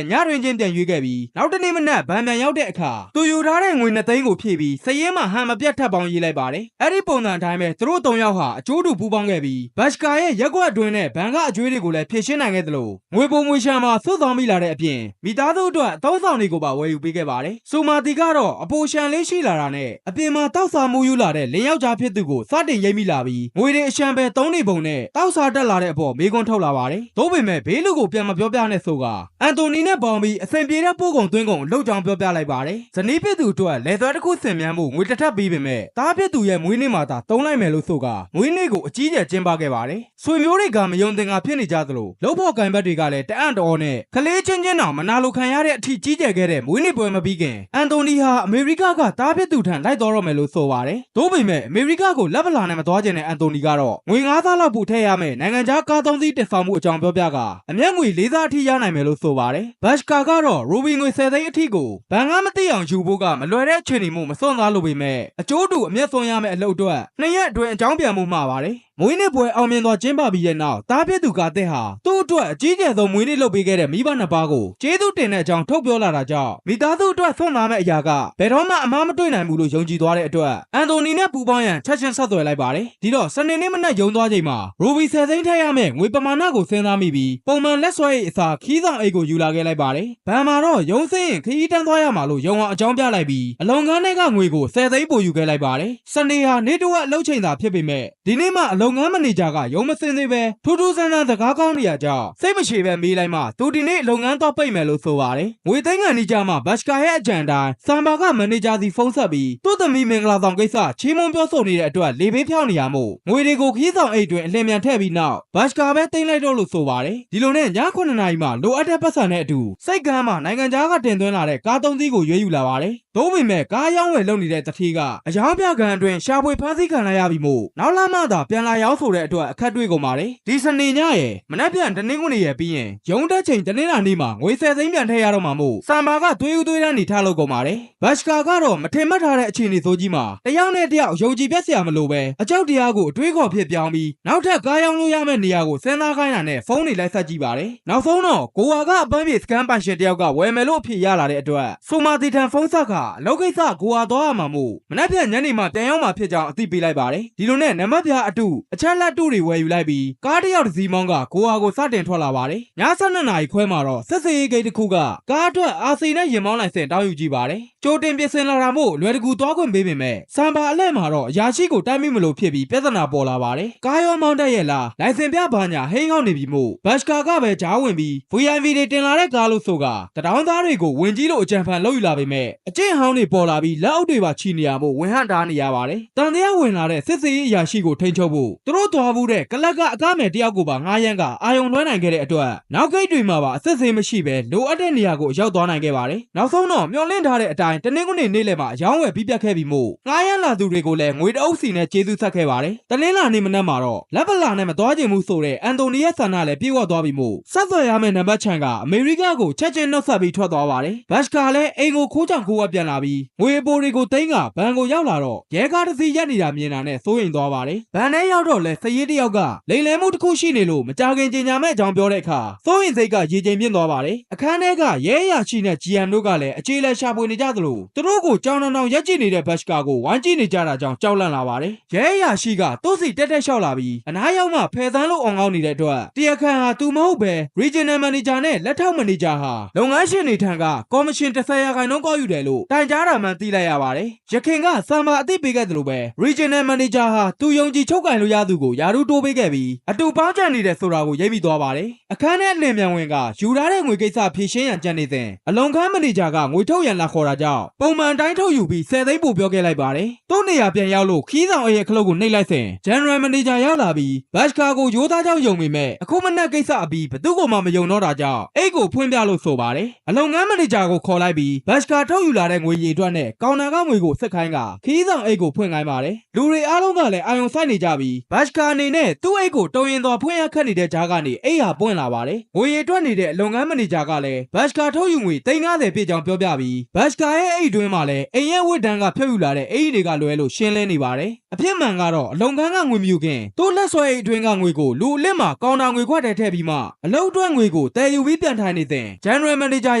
းညတွင်ချင်းပြန်ရွေးခဲ့ပြီးနောက်တနေ့မနက်ဗန်ပြန်ရောက်တဲ့အခါသူယူထားတဲ့ငွေ2သိန်းကိုဖြည့်ပြီးစည်ရင်းမှာဟန်မပြတ်ထပ်ပေါင်းရေးလိုက်ပါတယ်အဲ့ဒီပုံစံအတိုင်းပဲသူတို့3ယောက်ဟာအကျိုးတူပူးပေါင်းခဲ့ပြီးဘတ်စကာရဲ့ရက်ကွက်အတွင်းနဲ့ဘန်ကအကျွေးတွေကိုလည်းဖြည့်ရှင်းနိုင်ခဲ့သလိုငွေပုံငွေရှမ်းမှာစွတ်သွားမိလာတဲ့အပြင်မိသားစုအတွက်အသုံးဆောင်တွေကိုပါဝယ်ယူပေးခဲ့ပါတယ်။ဆိုမာတီကတော့အပိုရှန်လေးရှိလာတာနဲ့အပြင်မှာတောက်စားမှုယူလာတဲ့လင်းယောက်ျားဖြစ်သူကိုစတင်ရိပ်မိလာပြီးငွေတွေအရှံပဲ3နေပုံနဲ့တောက်စားတက်လာတဲ့အပေါ်မေးခွန်းထုတ်လာပါတယ်။သို့ပေမဲ့ဘေးလူကိုပြန်မပြောပြနဲ့ဆိုကအန်တိုနီနဲ့ပေါင်းပြီးအဆင်ပြေတဲ့ပို့ကုန်သွင်းကုန်လှုပ်ကြောင်းပြောပြလိုက်ပါတယ်။ဇနီးဖြစ်သူအတွက်လက်သွဲတစ်ခုဆင်မြန်းမှုငွေတစ်ထပ်ပြီးပေမဲ့တားဖြစ်သူရဲ့မွေးနေ့မှာသာတုံးလိုက်မယ်လို့ဆိုကမွေးနေ့ကိုအကြီးကျယ်ကျင်းပခဲ့ပါတယ်။ဆွေမျိုးတွေကမယုံသင်္ကာဖြစ်နေကြသလိုလုပ်ဖို့ကံဘက်တွေကလည်းတအံ့တော်နဲ့ကလေးချင်းချင်းတောင်မနာလိုခံရတဲ့အထိကြီးကျယ်ခဲ့တဲ့မွေးနေ့ပွဲမပြီးခင်အန်တိုနီဟာအမေရိကကတားဖြစ်သူထံလိုက်တော်တော့မယ်လို့ဆိုပါတယ်။သို့ပေမဲ့အမေရိကကိုလက်ပလာနဲ့မသွားခြင်းနဲ့အန်တိုနီကတော့ငွေ9သန်းလောက်ပို့ထည့်ရမယ်နိုင်ငံခြားကား3စီးတင်ဆောင်မှုအကြောင်းပြောပြကအမျက်ငွေ4သန်းအထိရနိုင်မယ်လို့ဆိုပါတယ်။ဘတ်စကာကတော့ရူဘီငွေ10သိန်းအထိကိုဘန်ကမသိအောင်ယူဖို့ကမလွယ်တဲ့အခြေအနေမျိုးမစွန့်စားလို့ပေမဲ့အကျိုးတူအမျက်ဆုံးရမယ့်အလုပ်အတွက်2ရက်အတွင်းအကြောင်းပြန်မှုမှာပါတယ်။မွေးနေ့ပွဲအောင်မြင်စွာကျင်းပပြီးတဲ့နောက်တားဖြစ်သူကတဲ့ဟာသူ့အတွက်အကြီးကျယ်ဆုံးမွေးနေ့လုပ်ပေးခဲ့တဲ့မိဘနှစ်ပါးကိုကျေးဇူးတင်တဲ့အကြောင်းထုတ်ပြောလာတာကြောင့်မိသားစုအတွက်ဆွန့်လာမယ့်အရာကဘယ်တော့မှအမှားမတွေ့နိုင်ဘူးလို့ယုံကြည်သွားတဲ့အတွက်အန်တိုနီနဲ့ပူပေါင်းရန်ချက်ချင်းဆက်သွယ်လိုက်ပါတယ်ဒီတော့စနေနေ့မနက်ရုံသွားချိန်မှာရူဘီ10သိန်းထည့်ရမယ့်ငွေပမာဏကိုစဉ်းစားမိပြီးပုံမှန်လက်ဆွဲအိတ်အစားခီးဆောင်အိတ်ကိုယူလာခဲ့လိုက်ပါတယ်ဘန်မှာတော့ရုံစင်းရင်ခီးတန်းသွားရမှာလို့ယုံအောင်အကြောင်းပြလိုက်ပြီးအလုံငန်းထဲကငွေကို10သိန်းပို့ယူခဲ့လိုက်ပါတယ်စနေဟာနေ့တစ်ဝက်အလုပ်ချိန်သာဖြစ်ပေမဲ့ဒီနေ့မှအလုံငန်းမန်နေဂျာကရုံမစင်သေးပဲထူးထူးဆန်းဆန်းစကားကောင်းနေရကြောင်းစိတ်မရှိပဲမေးလိုက်မှသူဒီနေ့လုပ်ငန်းတော့ပိတ်မယ်လို့ဆိုပါတယ်ငွေသိန်းကန်နီးကြမှာဘတ်စကာရဲ့အကြံတိုင်းစမ်ဘာကမန်နေဂျာစီဖုန်းဆက်ပြီးသူ့သမီးမင်္ဂလာဆောင်ကိစ္စချီးမွမ်းပြောဆိုနေတဲ့အတွက်လေဘေးဖြောင်းနေရမို့ငွေတွေကိုခီးဆောင်အိတ်တွင်အလင်းမြန်ထည့်ပြီးနောက်ဘတ်စကာပဲသိမ်းလိုက်တော့လို့ဆိုပါတယ်ဒီလိုနဲ့ည9နာရီမှလိုအပ်တဲ့ပတ်စံနဲ့အတူစိတ်ကမ်းမှာနိုင်ငံခြားကတင်သွင်းလာတဲ့ကား3စီးကိုရွေးယူလာပါတယ်သို့ပေမဲ့ကားရောင်းဝယ်လုပ်နေတဲ့တတိကအယောင်ပြကန်အတွင်းရှာဖွေဖမ်းဆီးခံလိုက်ရပြီးမို့နောက်လာမှသာပြန်လာရောက်ဆိုတဲ့အတွက်အခက်တွေ့ကုန်ပါတယ်ဒီစနေညရဲ့မနက်ဖြန်တနင်္ဂနွေရဲ့ပြီးရင်ရုံးတက်ချိန်တနင်္လာနေ့မှာငွေ10သိန်းပြန်ထည့်ရတော့မှာမို့စမ်ဘာကသွေးဦးသွေးတန်းနေထားလို့ကုန်ပါတယ်ဘတ်စကာကတော့မထင်မှတ်ထားတဲ့အခြေအနေဆိုကြီးမှာတယောက်နဲ့တယောက်ယုံကြည်ပြတ်စရာမလိုပဲအကြောက်တရားကိုအတွေးခေါ်ဖြစ်ပြောင်းပြီးနောက်ထပ်ကားရောင်းလို့ရမယ့်နေရာကိုစဉ်းစားခိုင်းတာနဲ့ဖုန်းတွေလိုက်ဆက်ကြည့်ပါတယ်နောက်ဆုံးတော့ကိုဝါကအပန်းပြေစကန်ပိုင်ရှင်တယောက်ကဝယ်မယ်လို့အဖြစ်ရလာတဲ့အတွက်ဆိုမာတီထန်ဖုန်းဆက်ကအလုပ်ကိစ္စကိုဝါသွားရမှာမို့မနက်ဖြန်ညနေမှပြန်ရောက်မှာဖြစ်ကြောင်းအသိပေးလိုက်ပါတယ်ဒီလိုနဲ့နံပါတ်ပြအတူအချက်လက်တူတွေဝယ်ယူလိုက်ပြီးကားတစ်ယောက်တစ်စီးမောင်းကကိုဝါကိုစတင်ထွက်လာပါတယ်ည7:00နာရီခွဲမှာတော့ဆက်စေးဂိတ်တစ်ခုကကားအတွက်အာစီနဲ့ရင်မောင်းလိုင်စင်တောင်းယူကြည့်ပါတယ်ကြိုတင်ပြင်ဆင်လာတာမို့လွယ်တကူသွားခွင့်ပေးပေမဲ့စမ်ဘာအလဲမှာတော့အရာရှိကိုတိုက်မိမလို့ဖြစ်ပြီးပြဿနာပေါ်လာပါတယ်ကားရောမောင်းတတ်ရဲ့လားလိုင်စင်ပြဘာညာဟိန်းဟောင်းနေပြီမို့ဘတ်စကာကပဲကြားဝင်ပြီး VIP တွေတင်လာတဲ့ကားလို့ဆိုကတတောင်းသားတွေကိုဝင်ကြီးလို့အကြံဖန်လုပ်ယူလာပေမဲ့အကျင့်ဟောင်းတွေပေါ်လာပြီးလက်အုပ်တွေပါချီနေရမို့ဝင်ဟန့်တားနေရပါတယ်တန်တရားဝင်လာတဲ့စစ်စေးအရာရှိကိုထိန်းချုပ်ဖို့သူတို့သွားဘူးတဲ့ကလပ်ကအကားမယ်တယောက်ကိုပါငားရမ်းကအာယုံလွှဲနိုင်ခဲ့တဲ့အတွက်နောက်ဂိတ်တွေမှာပါအစစ်စေးမရှိပဲလိုအပ်တဲ့နေရာကိုရောက်သွားနိုင်ခဲ့ပါတယ်နောက်ဆုံးတော့မျောလင့်ထားတဲ့အတိုင်းတနင်္ဂနွေနေ့လယ်မှာရောင်းဝယ်ပြီးပြတ်ခဲ့ပြီးမို့ငားရမ်းလာသူတွေကိုလည်းငွေတအုပ်စီနဲ့ကျေးဇူးဆက်ခဲ့ပါတယ်တနင်္လာနေ့မနက်မှာတော့လက်ပလာနဲ့မသွားချင်ဘူးဆိုတဲ့အန်တိုနီရဲ့ဆန္ဒလည်းပြေဝသွားပြီးမို့ဆက်သွယ်ရမယ့်နံပါတ်ချန်ကအမေရိကကိုချက်ချင်းနှုတ်ဆက်ပြီးထွက်သွားပါတယ်ဘတ်စကာလည်းအိမ်ကိုခိုးချောင်ခိုးဝက်ပြန်လာပြီးငွေအပိုတွေကိုသိန်းကဘန်ကိုရောက်လာတော့ရဲကားတစ်စီးရက်နေတာမြင်တာနဲ့စိုးရိမ်သွားပါတယ်ဘန်ထဲရောက်တော့လဲစရေးတယောက်ကလိမ်လည်မှုတစ်ခုရှိနေလို့မကြခင်ကြေညာမဲ့အကြောင်းပြောတဲ့အခါစိုးရိမ်စိတ်ကရေချိန်ပြင်းသွားပါတယ်အခန်းထဲကရဲအရာရှိနဲ့ဂျီယန်တို့ကလည်းအခြေလဲရှာဖွေနေကြသလိုသူတို့ကိုကြောင်တောင်ရက်ကြည့်နေတဲ့ဘတ်စကာကိုဝိုင်းကြည့်နေကြတာကြောင့်ကြောက်လန့်လာပါတယ်ရဲအရာရှိကသူ့စီတက်တက်လျှောက်လာပြီးအနားရောက်မှဖယ်သန်းလို့အောင်ကောင်းနေတဲ့အတွက်တရားခံဟာသူမဟုတ်ပဲ Regional Manager နဲ့လက်ထောက် Manager ဟာလုပ်ငန်းရှင်တွေထံကကော်မရှင်30%ကောက်ယူတယ်လို့တိုင်ကြားတာမှသိလိုက်ရပါတယ်ရခင်ကစမ်ဘာအသိပေးခဲ့တယ်လို့ပဲ Regional Manager ဟာသူယုံကြည်ချုပ်ကင်လို့ရသူကိုယာရုတိုးပေးခဲ့ပြီးအတူပေါင်းကြံနေတယ်ဆိုတာကိုရိပ်မိသွားပါတယ်အခန်းထဲအလင်းမြန်ဝင်ကယူထားတဲ့ငွေကိစ္စဖြေရှင်းရန်ကြံနေစဉ်အလုံခန်း Manager ကငွေထုတ်ရန်လာခေါ်တာကြောင့်ပုံမှန်တိုင်းထုတ်ယူပြီး10သိန်းပို့ပြောခဲ့လိုက်ပါတယ်သူ့နေရာပြန်ရောက်လို့ခီးဆောင်ရဲ့ခလုတ်ကိုနှိပ်လိုက်စဉ် General Manager ရောက်လာပြီးဘတ်စကာကိုရိုးသားကြောင့်ယုံမိမဲ့အခုမနက်ကိစ္စအပြီးဘသူ့ကိုမှမယုံတော့တာကြောင့်အိတ်ကိုဖွင့်ပြလို့ဆိုပါတယ်အလုံငန်း Manager ကိုခေါ်လိုက်ပြီးဘတ်စကာထုတ်ယူလာတဲ့ငွေရည်အတွက်နဲ့ကောင်တာကငွေကိုစစ်ခိုင်းကခီးဆောင်အိတ်ကိုဖွင့်ခိုင်းပါတယ်လူတွေအားလုံးကလည်းအာယုံစိုက်နေကြပြီး ဘတ်စကာအနေနဲ့သူ့အိတ်ကိုတုံရင်တော်ဖွင့်ရခက်နေတဲ့ကြားကနေအိတ်ဟာပွင့်လာပါတယ်ငွေရထွက်နေတဲ့လုပ်ငန်းမန်နေဂျာကလည်းဘတ်စကာထုတ်ယူငွေ350ပြည့်ကြောင်းပြောပြပြီးဘတ်စကာရဲ့အိတ်တွင်းမှာလည်းအိမ်ရဲ့ဝတ်တန်းကဖြုတ်ယူလာတဲ့အိတ်တွေကလွဲလို့ရှင်းလင်းနေပါတယ်အဖြစ်မှန်ကတော့အလုံခန်းကငွေမြူခင်သူ့လက်ဆွဲအိတ်တွင်းကငွေကိုလူအလစ်မှာကောင်တာငွေခွက်ထဲထည့်ပြီးမှအလုံတွက်ငွေကိုတည်ယူပြီးပြန်ထိုင်နေတဲ့ General Manager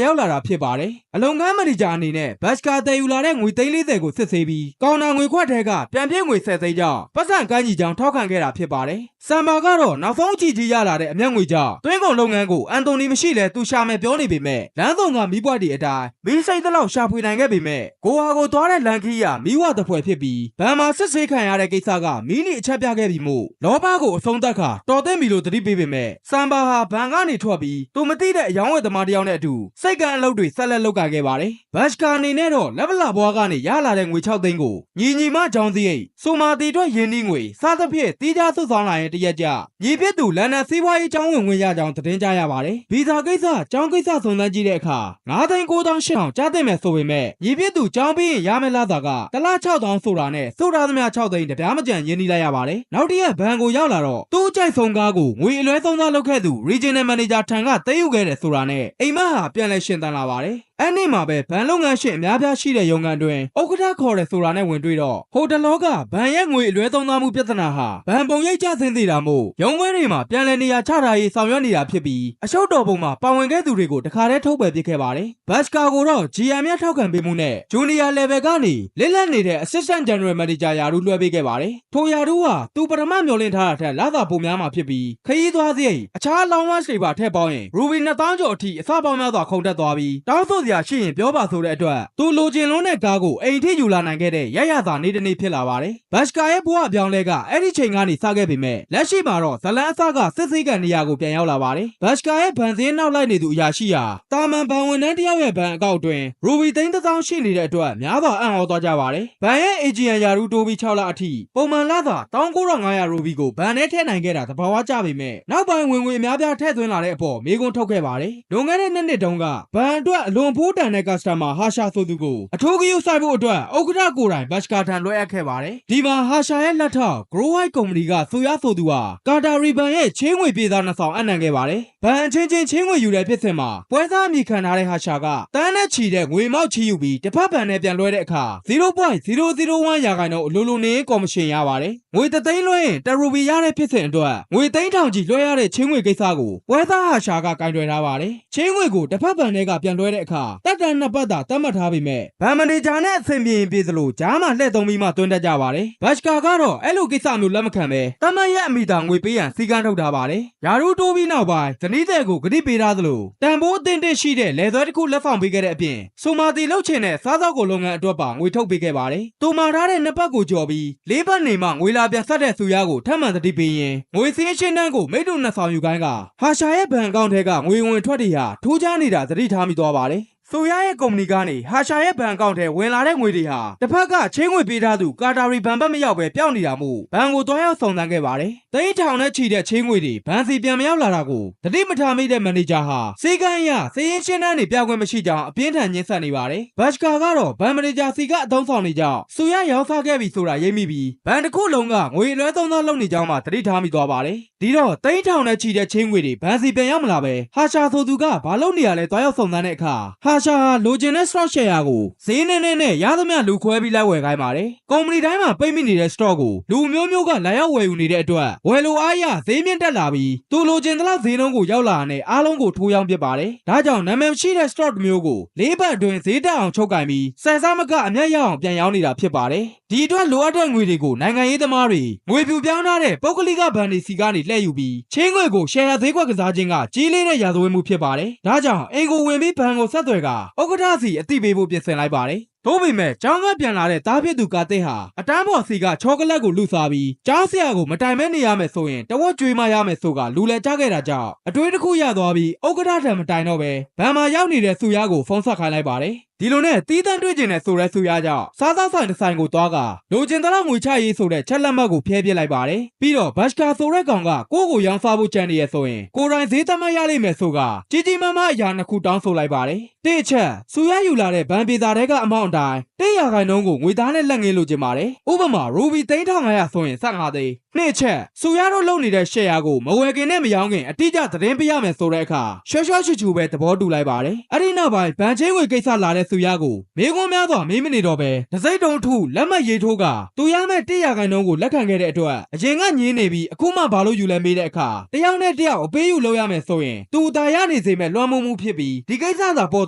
ရောက်လာတာဖြစ်ပါတယ်အလုံခန်းမန်နေဂျာအနေနဲ့ဘတ်စကာတည်ယူလာတဲ့ငွေ340ကိုစစ်ဆေးပြီးကောင်တာငွေခွက်ထဲကပြန်ပြည့်ငွေ10သိန်းကြောင်းပတ်စံကမ်းကြီးကြောင်းထောက်ခံခဲ့တာဖြစ်ပါတယ်စံပါကတော့နောက်ဆုံးကြည့်ကြီးရလာတဲ့အမျက်ငွေကြောင့်တွင်းကုန်လုပ်ငန်းကိုအန်တိုနီမရှိလဲသူရှာမယ်ပြောနေပေမဲ့လမ်းဆောင်ကမီးပွက်တွေအတိုင်းမီးစိတ်တလောက်ရှာဖွေနိုင်ခဲ့ပေမဲ့ကိုဟာကိုသွားတဲ့လန်ခီးရမီးဝတပွဲဖြစ်ပြီးဗန်မာစစ်ဆေးခံရတဲ့ကိစ္စကမီးနီအချက်ပြခဲ့ပြီးမို့လောဘကိုအဆုံးသတ်ခါတော်သိမ့်ပြီလို့တတိပေးပေမဲ့စံပါဟာဗန်ကနေထွက်ပြီးသူမသိတဲ့အယောင်းဝယ်သမားတယောက်နဲ့အတူစိတ်ကအလုပ်တွေဆက်လက်လုပ်ကိုင်ခဲ့ပါတယ်ဘတ်စကာအနေနဲ့တော့လက်ဗလာဘွားကနေရလာတဲ့ငွေ6သိန်းကိုညီမကြောင်းစရိတ်ဆိုမာတီအတွက်ရင်းနှီးငွေစားသဖြင့်တီးခြားဆုတ်ဆောင်လာရင်တရက်ကြညီဖြစ်သူလန်ဒန်စီးပွားရေးကျောင်းဝင်ခွင့်ရကြောင်းသတင်းကြားရပါတယ်ဗီဇာကိစ္စကျောင်းကိစ္စစုံစမ်းကြည့်တဲ့အခါ9,980,000ကြားသိမ်းမယ်ဆိုပေမဲ့ညီဖြစ်သူကျောင်းပြီးရင်ရမယ့်လစာကတစ်လ6,000ဆိုတာနဲ့စုထားသမျှ6သိန်းတပြားမကျန်ရင်းနှီးလိုက်ရပါတယ်နောက်တစ်ရက်ဘဏ်ကိုရောက်လာတော့သူ့အကြိုက်ဆုံးကားကိုငွေအလွဲသုံးစားလုပ်ခဲ့သူ Regional Manager ထံကသိမ်းယူခဲ့တယ်ဆိုတာနဲ့အိမ်မက်ဟာပြန်လည်ရှင်သန်လာပါတယ်အဲ့ဒီမှာပဲဘဏ်လုပ်ငန်းရှင်အများပြားရှိတဲ့ရုံးခန်းတွင်ဥက္ကဋ္ဌခေါ်တယ်ဆိုတာနဲ့ဝင်တွေ့တော့ဟိုတလောကဘဏ်ရဲ့ငွေအလွဲသုံးစားမှုပြဿနာဟာဘဏ်ပုံရိပ်ကျဆင်းသေးတာမို့ရုံးခွဲတွေမှာပြန်လည်နေရာချထားရေးဆောင်ရွက်နေတာဖြစ်ပြီးအရှုပ်တော်ပုံမှာပါဝင်ခဲ့သူတွေကိုတခါတည်းထုတ်ပယ်ပစ်ခဲ့ပါတယ်ဘတ်စကာကိုတော့ GM မြတ်ထောက်ခံပေးမှုနဲ့ Junior Level ကနေလစ်လက်နေတဲ့ Assistant General Manager ယာရုလွှဲပေးခဲ့ပါတယ်ထိုယာရုဟာသူပထမမျှော်လင့်ထားတာထက်လစာပိုများမှာဖြစ်ပြီးခရီးသွားစရိတ်အခြားလောင်းဝမ်းတွေပါထည့်ပေါင်းရင် Ruby 2000ကျော်အထိအစပေါင်းများစွာခုန်တက်သွားပြီးတောင်းဆိုစရာရှိရင်ပြောပါဆိုတဲ့အတွက်သူလိုချင်လုံးတဲ့ကားကိုအိမ်ထိယူလာနိုင်ခဲ့တဲ့ရရသာနေတနေ့ဖြစ်လာပါတယ်ဘတ်စကာရဲ့ဘဝအပြောင်းလဲကအဲ့ဒီချိန်ကနေစခဲ့ပေမဲ့လက်ရှိမှာတော့ဇလန်းအစကစစ်ဆေးကန်နေရာကိုပြန်ရောက်လာပါတယ်ဘတ်စကာရဲ့ဗန်စင်းနောက်လိုက်နေသူအရာရှိဟာတာမန်ဘဏ်ဝန်ထမ်းတယောက်ရဲ့ဘဏ်အကောင့်တွင် Ruby 3000ရှိနေတဲ့အတွက်များစွာအံ့ဩသွားကြပါတယ်ဘဏ်ရဲ့ AGN ယာရုတိုးပြီး6လအထိပုံမှန်လစာ19500 Ruby ကိုဘဏ်ထဲထည့်နိုင်ခဲ့တာသဘာဝကျပေမဲ့နောက်ပိုင်းဝင်ငွေအများပြားထည့်သွင်းလာတဲ့အပေါ်မေးခွန်းထုတ်ခဲ့ပါတယ်လွန်ခဲ့တဲ့2နှစ်တုန်းကဘဏ်အတွက်အလွန်ဖိုးတန်တဲ့ customer ဟာရှာဆိုသူကိုအထူးဂရုစိုက်ဖို့အတွက်ဥက္ကဋ္ဌကိုယ်တိုင်ဘတ်စကာထံလွှဲအပ်ခဲ့ပါတယ်ဒီမှာဟာရှာရဲ့လက်ထောက် Grow White Company ကဆိုရဆိုသူဟာကာတာရီဘန်ရဲ့ချင်းငွေပြေးသား2ဆောင်အနံခဲ့ပါတယ်ဘဏ်အချင်းချင်းငွေယူတဲ့ဖြစ်စဉ်မှာပွဲစားအမိခံထားတဲ့ဟာရှာကတန်းနဲ့ချီတဲ့ငွေမောက်ချီယူပြီးတစ်ဖက်ဘဏ်နဲ့ပြန်လွှဲတဲ့အခါ 0.001 ရာခိုင်နှုန်းအလိုလိုနေကော်မရှင်ရပါတယ်ငွေ3သိန်းလွှဲရင်တရူဘီရတဲ့ဖြစ်စဉ်အတွက်ငွေသိန်းထောင်ကြီးလွှဲရတဲ့ချင်းငွေကိစ္စကိုပွဲစားဟာရှာကကင်တွယ်ထားပါတယ်ချင်းငွေကိုတစ်ဖက်ဘဏ်တွေကပြန်လွှဲတဲ့အခါတက်တန်2ပတ်သာတတ်မှတ်ထားပေမဲ့ဘဏ်မန်နေဂျာနဲ့အဆင်ပြေရင်ပြေသလိုဂျားမှလှည့်သုံးပြီးမှတွန်းတက်ကြပါတယ်ဘတ်စကာကတော့အဲ့လိုကိစ္စမျိုးလက်မခံပဲတမန်ရဲ့အမိသားငွေပေးရန်စီကန်းထုတ်ထားပါတယ်ယာရုတိုးပြီးနောက်ပိုင်းဇနီးတဲ့ကိုဂတိပေးထားသလိုတန်ဖိုးအသင့်တင့်ရှိတဲ့လယ်သွဲတစ်ခုလက်ဆောင်ပေးခဲ့တဲ့အပြင်ဆိုမာတီလှုပ်ချင်တဲ့စားသောက်ကုန်လုပ်ငန်းအတွက်ပါငွေထုတ်ပေးခဲ့ပါတယ်တူမာထားတဲ့2ပတ်ကိုကြော်ပြီး4ပတ်နေမှငွေလာပြန်ဆက်တဲ့သူရကိုထပ်မံသတိပေးရင်ငွေစင်းရှင်းတန်းကိုမိတ္တူ2ဆောင်ယူခိုင်းကဟာရှာရဲ့ဘဏ်အကောင့်ထဲကငွေဝင်ထွက်တွေဟာထိုးချနေတာသတိထားမိသွားပါတယ်ဆိုရရဲ့ကုမ္ပဏီကနေဟာရှာရဲ့ဘဏ်အကောင့်ထဲဝင်လာတဲ့ငွေတွေဟာတစ်ဖက်ကချင်းငွေပေးထားသူကာတာရီဘဏ်ဘက်မရောက်ပဲပျောက်နေတာမို့ဘဏ်ကိုတွားရောက်စုံစမ်းခဲ့ပါတယ်။သိန်းထောင်နဲ့ချီတဲ့ချင်းငွေတွေဘဏ်စီပြန်မရောက်လာတာကိုတတိမထားမိတဲ့မန်နေဂျာဟာစေကန်းရစေရင်ရှင်းတန်းတွေပြခွင့်မရှိကြောင်းအပြင်းထန်ညှင်းဆန်နေပါတယ်။ဘတ်စကာကတော့ဘဏ်မန်နေဂျာစီကအသုံးဆောင်နေကြောင်းဆိုရရောက်စားခဲ့ပြီဆိုတာရိပ်မိပြီးဘဏ်တစ်ခုလုံးကငွေအလွဲသုံးစားလုပ်နေကြောင်းမှတတိထားမိသွားပါတယ်။ဒီတော့သိန်းထောင်နဲ့ချီတဲ့ချင်းငွေတွေဘဏ်စီပြန်ရောက်မလာပဲဟာရှာဆိုသူကဘာလုပ်နေရလဲတွားရောက်စုံစမ်းတဲ့အခါဟာရှာလိုချင်stock share ကိုဈေးနဲ့ရသမျှလူခွဲပြီးလိုက်ဝယ်ခိုင်းပါတယ်။ကုမ္ပဏီတိုင်းမှာပိတ်မိနေတဲ့ stock ကိုလူမျိုးမျိုးကလာရောက်ဝယ်ယူနေတဲ့အတွက်ဝယ်လိုအားရဈေးမြင့်တက်လာပြီးသူလိုချင်တဲ့လောက်ဈေးနှုန်းကိုရောက်လာတဲ့အားလုံးကိုထိုးရောင်းပစ်ပါတယ်။ဒါကြောင့်နာမည်ရှိတဲ့ stock မျိုးကို၄ပတ်အတွင်းဈေးတက်အောင်ချုပ်ကင်ပြီးဆယ်စားမကအမျက်ရအောင်ပြန်ရောင်းနေတာဖြစ်ပါတယ်။ဒီအတွက်လိုအပ်တဲ့ငွေတွေကိုနိုင်ငံရေးသမားတွေငွေပြူပြောင်းထားတဲ့ပုဂ္ဂလိကဘဏ်တွေစီကနေလှည့်ယူပြီးချင်းငွေကို share ဈေးကွက်ကစားခြင်းကကြီးလေးတဲ့ရာဇဝတ်မှုဖြစ်ပါတယ်။ဒါကြောင့်အိမ်ကိုဝင်ပြီးဘဏ်ကိုဆက်သွယ်ကဥက္ကဋ္ဌစီအသိပေးဖို့ပြင်ဆင်လိုက်ပါတယ်။သို့ပေမဲ့ကျောင်းကပြန်လာတဲ့သားဖြစ်သူကာတစ်ဟာအတန်းပေါ်စီကချောကလက်ကိုလူစားပြီးကျောင်းဆရာကိုမတိုင်မဲနေရမယ်ဆိုရင်တဝက်ကြွေးမရမယ်ဆိုကလူလဲကြခဲ့တာကြောင့်အတွေးတစ်ခုရသွားပြီးဥက္ကဋ္ဌထံမတိုင်တော့ပဲဘဏ်မှာရောက်နေတဲ့သူရကိုဖုန်းဆက်ခိုင်းလိုက်ပါတယ်။ဒီလိုနဲ့တီးတန်းတွေ့ကျင်တဲ့ဆိုရဲဆိုရကြောင့်စားသောက်ဆိုင်တစ်ဆိုင်ကိုသွားကလိုချင်တဲ့လောက်ငွေချရေးဆိုတဲ့ချက်လက်မှတ်ကိုဖျဲပြစ်လိုက်ပါတယ်။ပြီးတော့ဘတ်စကာဆိုတဲ့ကောင်ကကိုယ့်ကိုရောင်းစားဖို့ကြံနေရဆိုရင်ကိုယ်တိုင်ဈေးသတ်မှတ်ရလိမ့်မယ်ဆိုကကြီးကြီးမားမားအရာနှစ်ခုတောင်းဆိုလိုက်ပါတယ်။တစ်ချက်ဆိုရယူလာတဲ့ဘဏ်ပြေစာတွေကအမောင့်အတိုင်း 100ခိုင်နှုန်းကိုငွေသားနဲ့လက်ငင်းလိုချင်ပါတယ်ဥပမာ Ruby 3500ဆိုရင်15သိန်းနှစ်ချက်စူရတို့လုပ်နေတဲ့ share ကိုမဝယ်ခင်နဲ့မရောင်းခင်အတိအကျသတင်းပေးရမယ်ဆိုတဲ့အခါရှော့ချူပဲသဘောတူလိုက်ပါတယ်အဲ့ဒီနောက်ပိုင်းဗန်ချင်းငွေကိစ္စလာတဲ့စူရကိုမိကွန်းများစွာမေးမနေတော့ပဲတစိမ့်တုံးထုလက်မှတ်ရေးထိုးကသူရမဲ့100ခိုင်နှုန်းကိုလက်ခံခဲ့တဲ့အတွက်အရင်ကညင်းနေပြီးအခုမှဘာလို့ယူလဲမေးတဲ့အခါတယောက်နဲ့တယောက်အပေးယူလုပ်ရမယ်ဆိုရင်သူတာရနေစေမဲ့လွှမ်းမိုးမှုဖြစ်ပြီးဒီကိစ္စသာပေါ်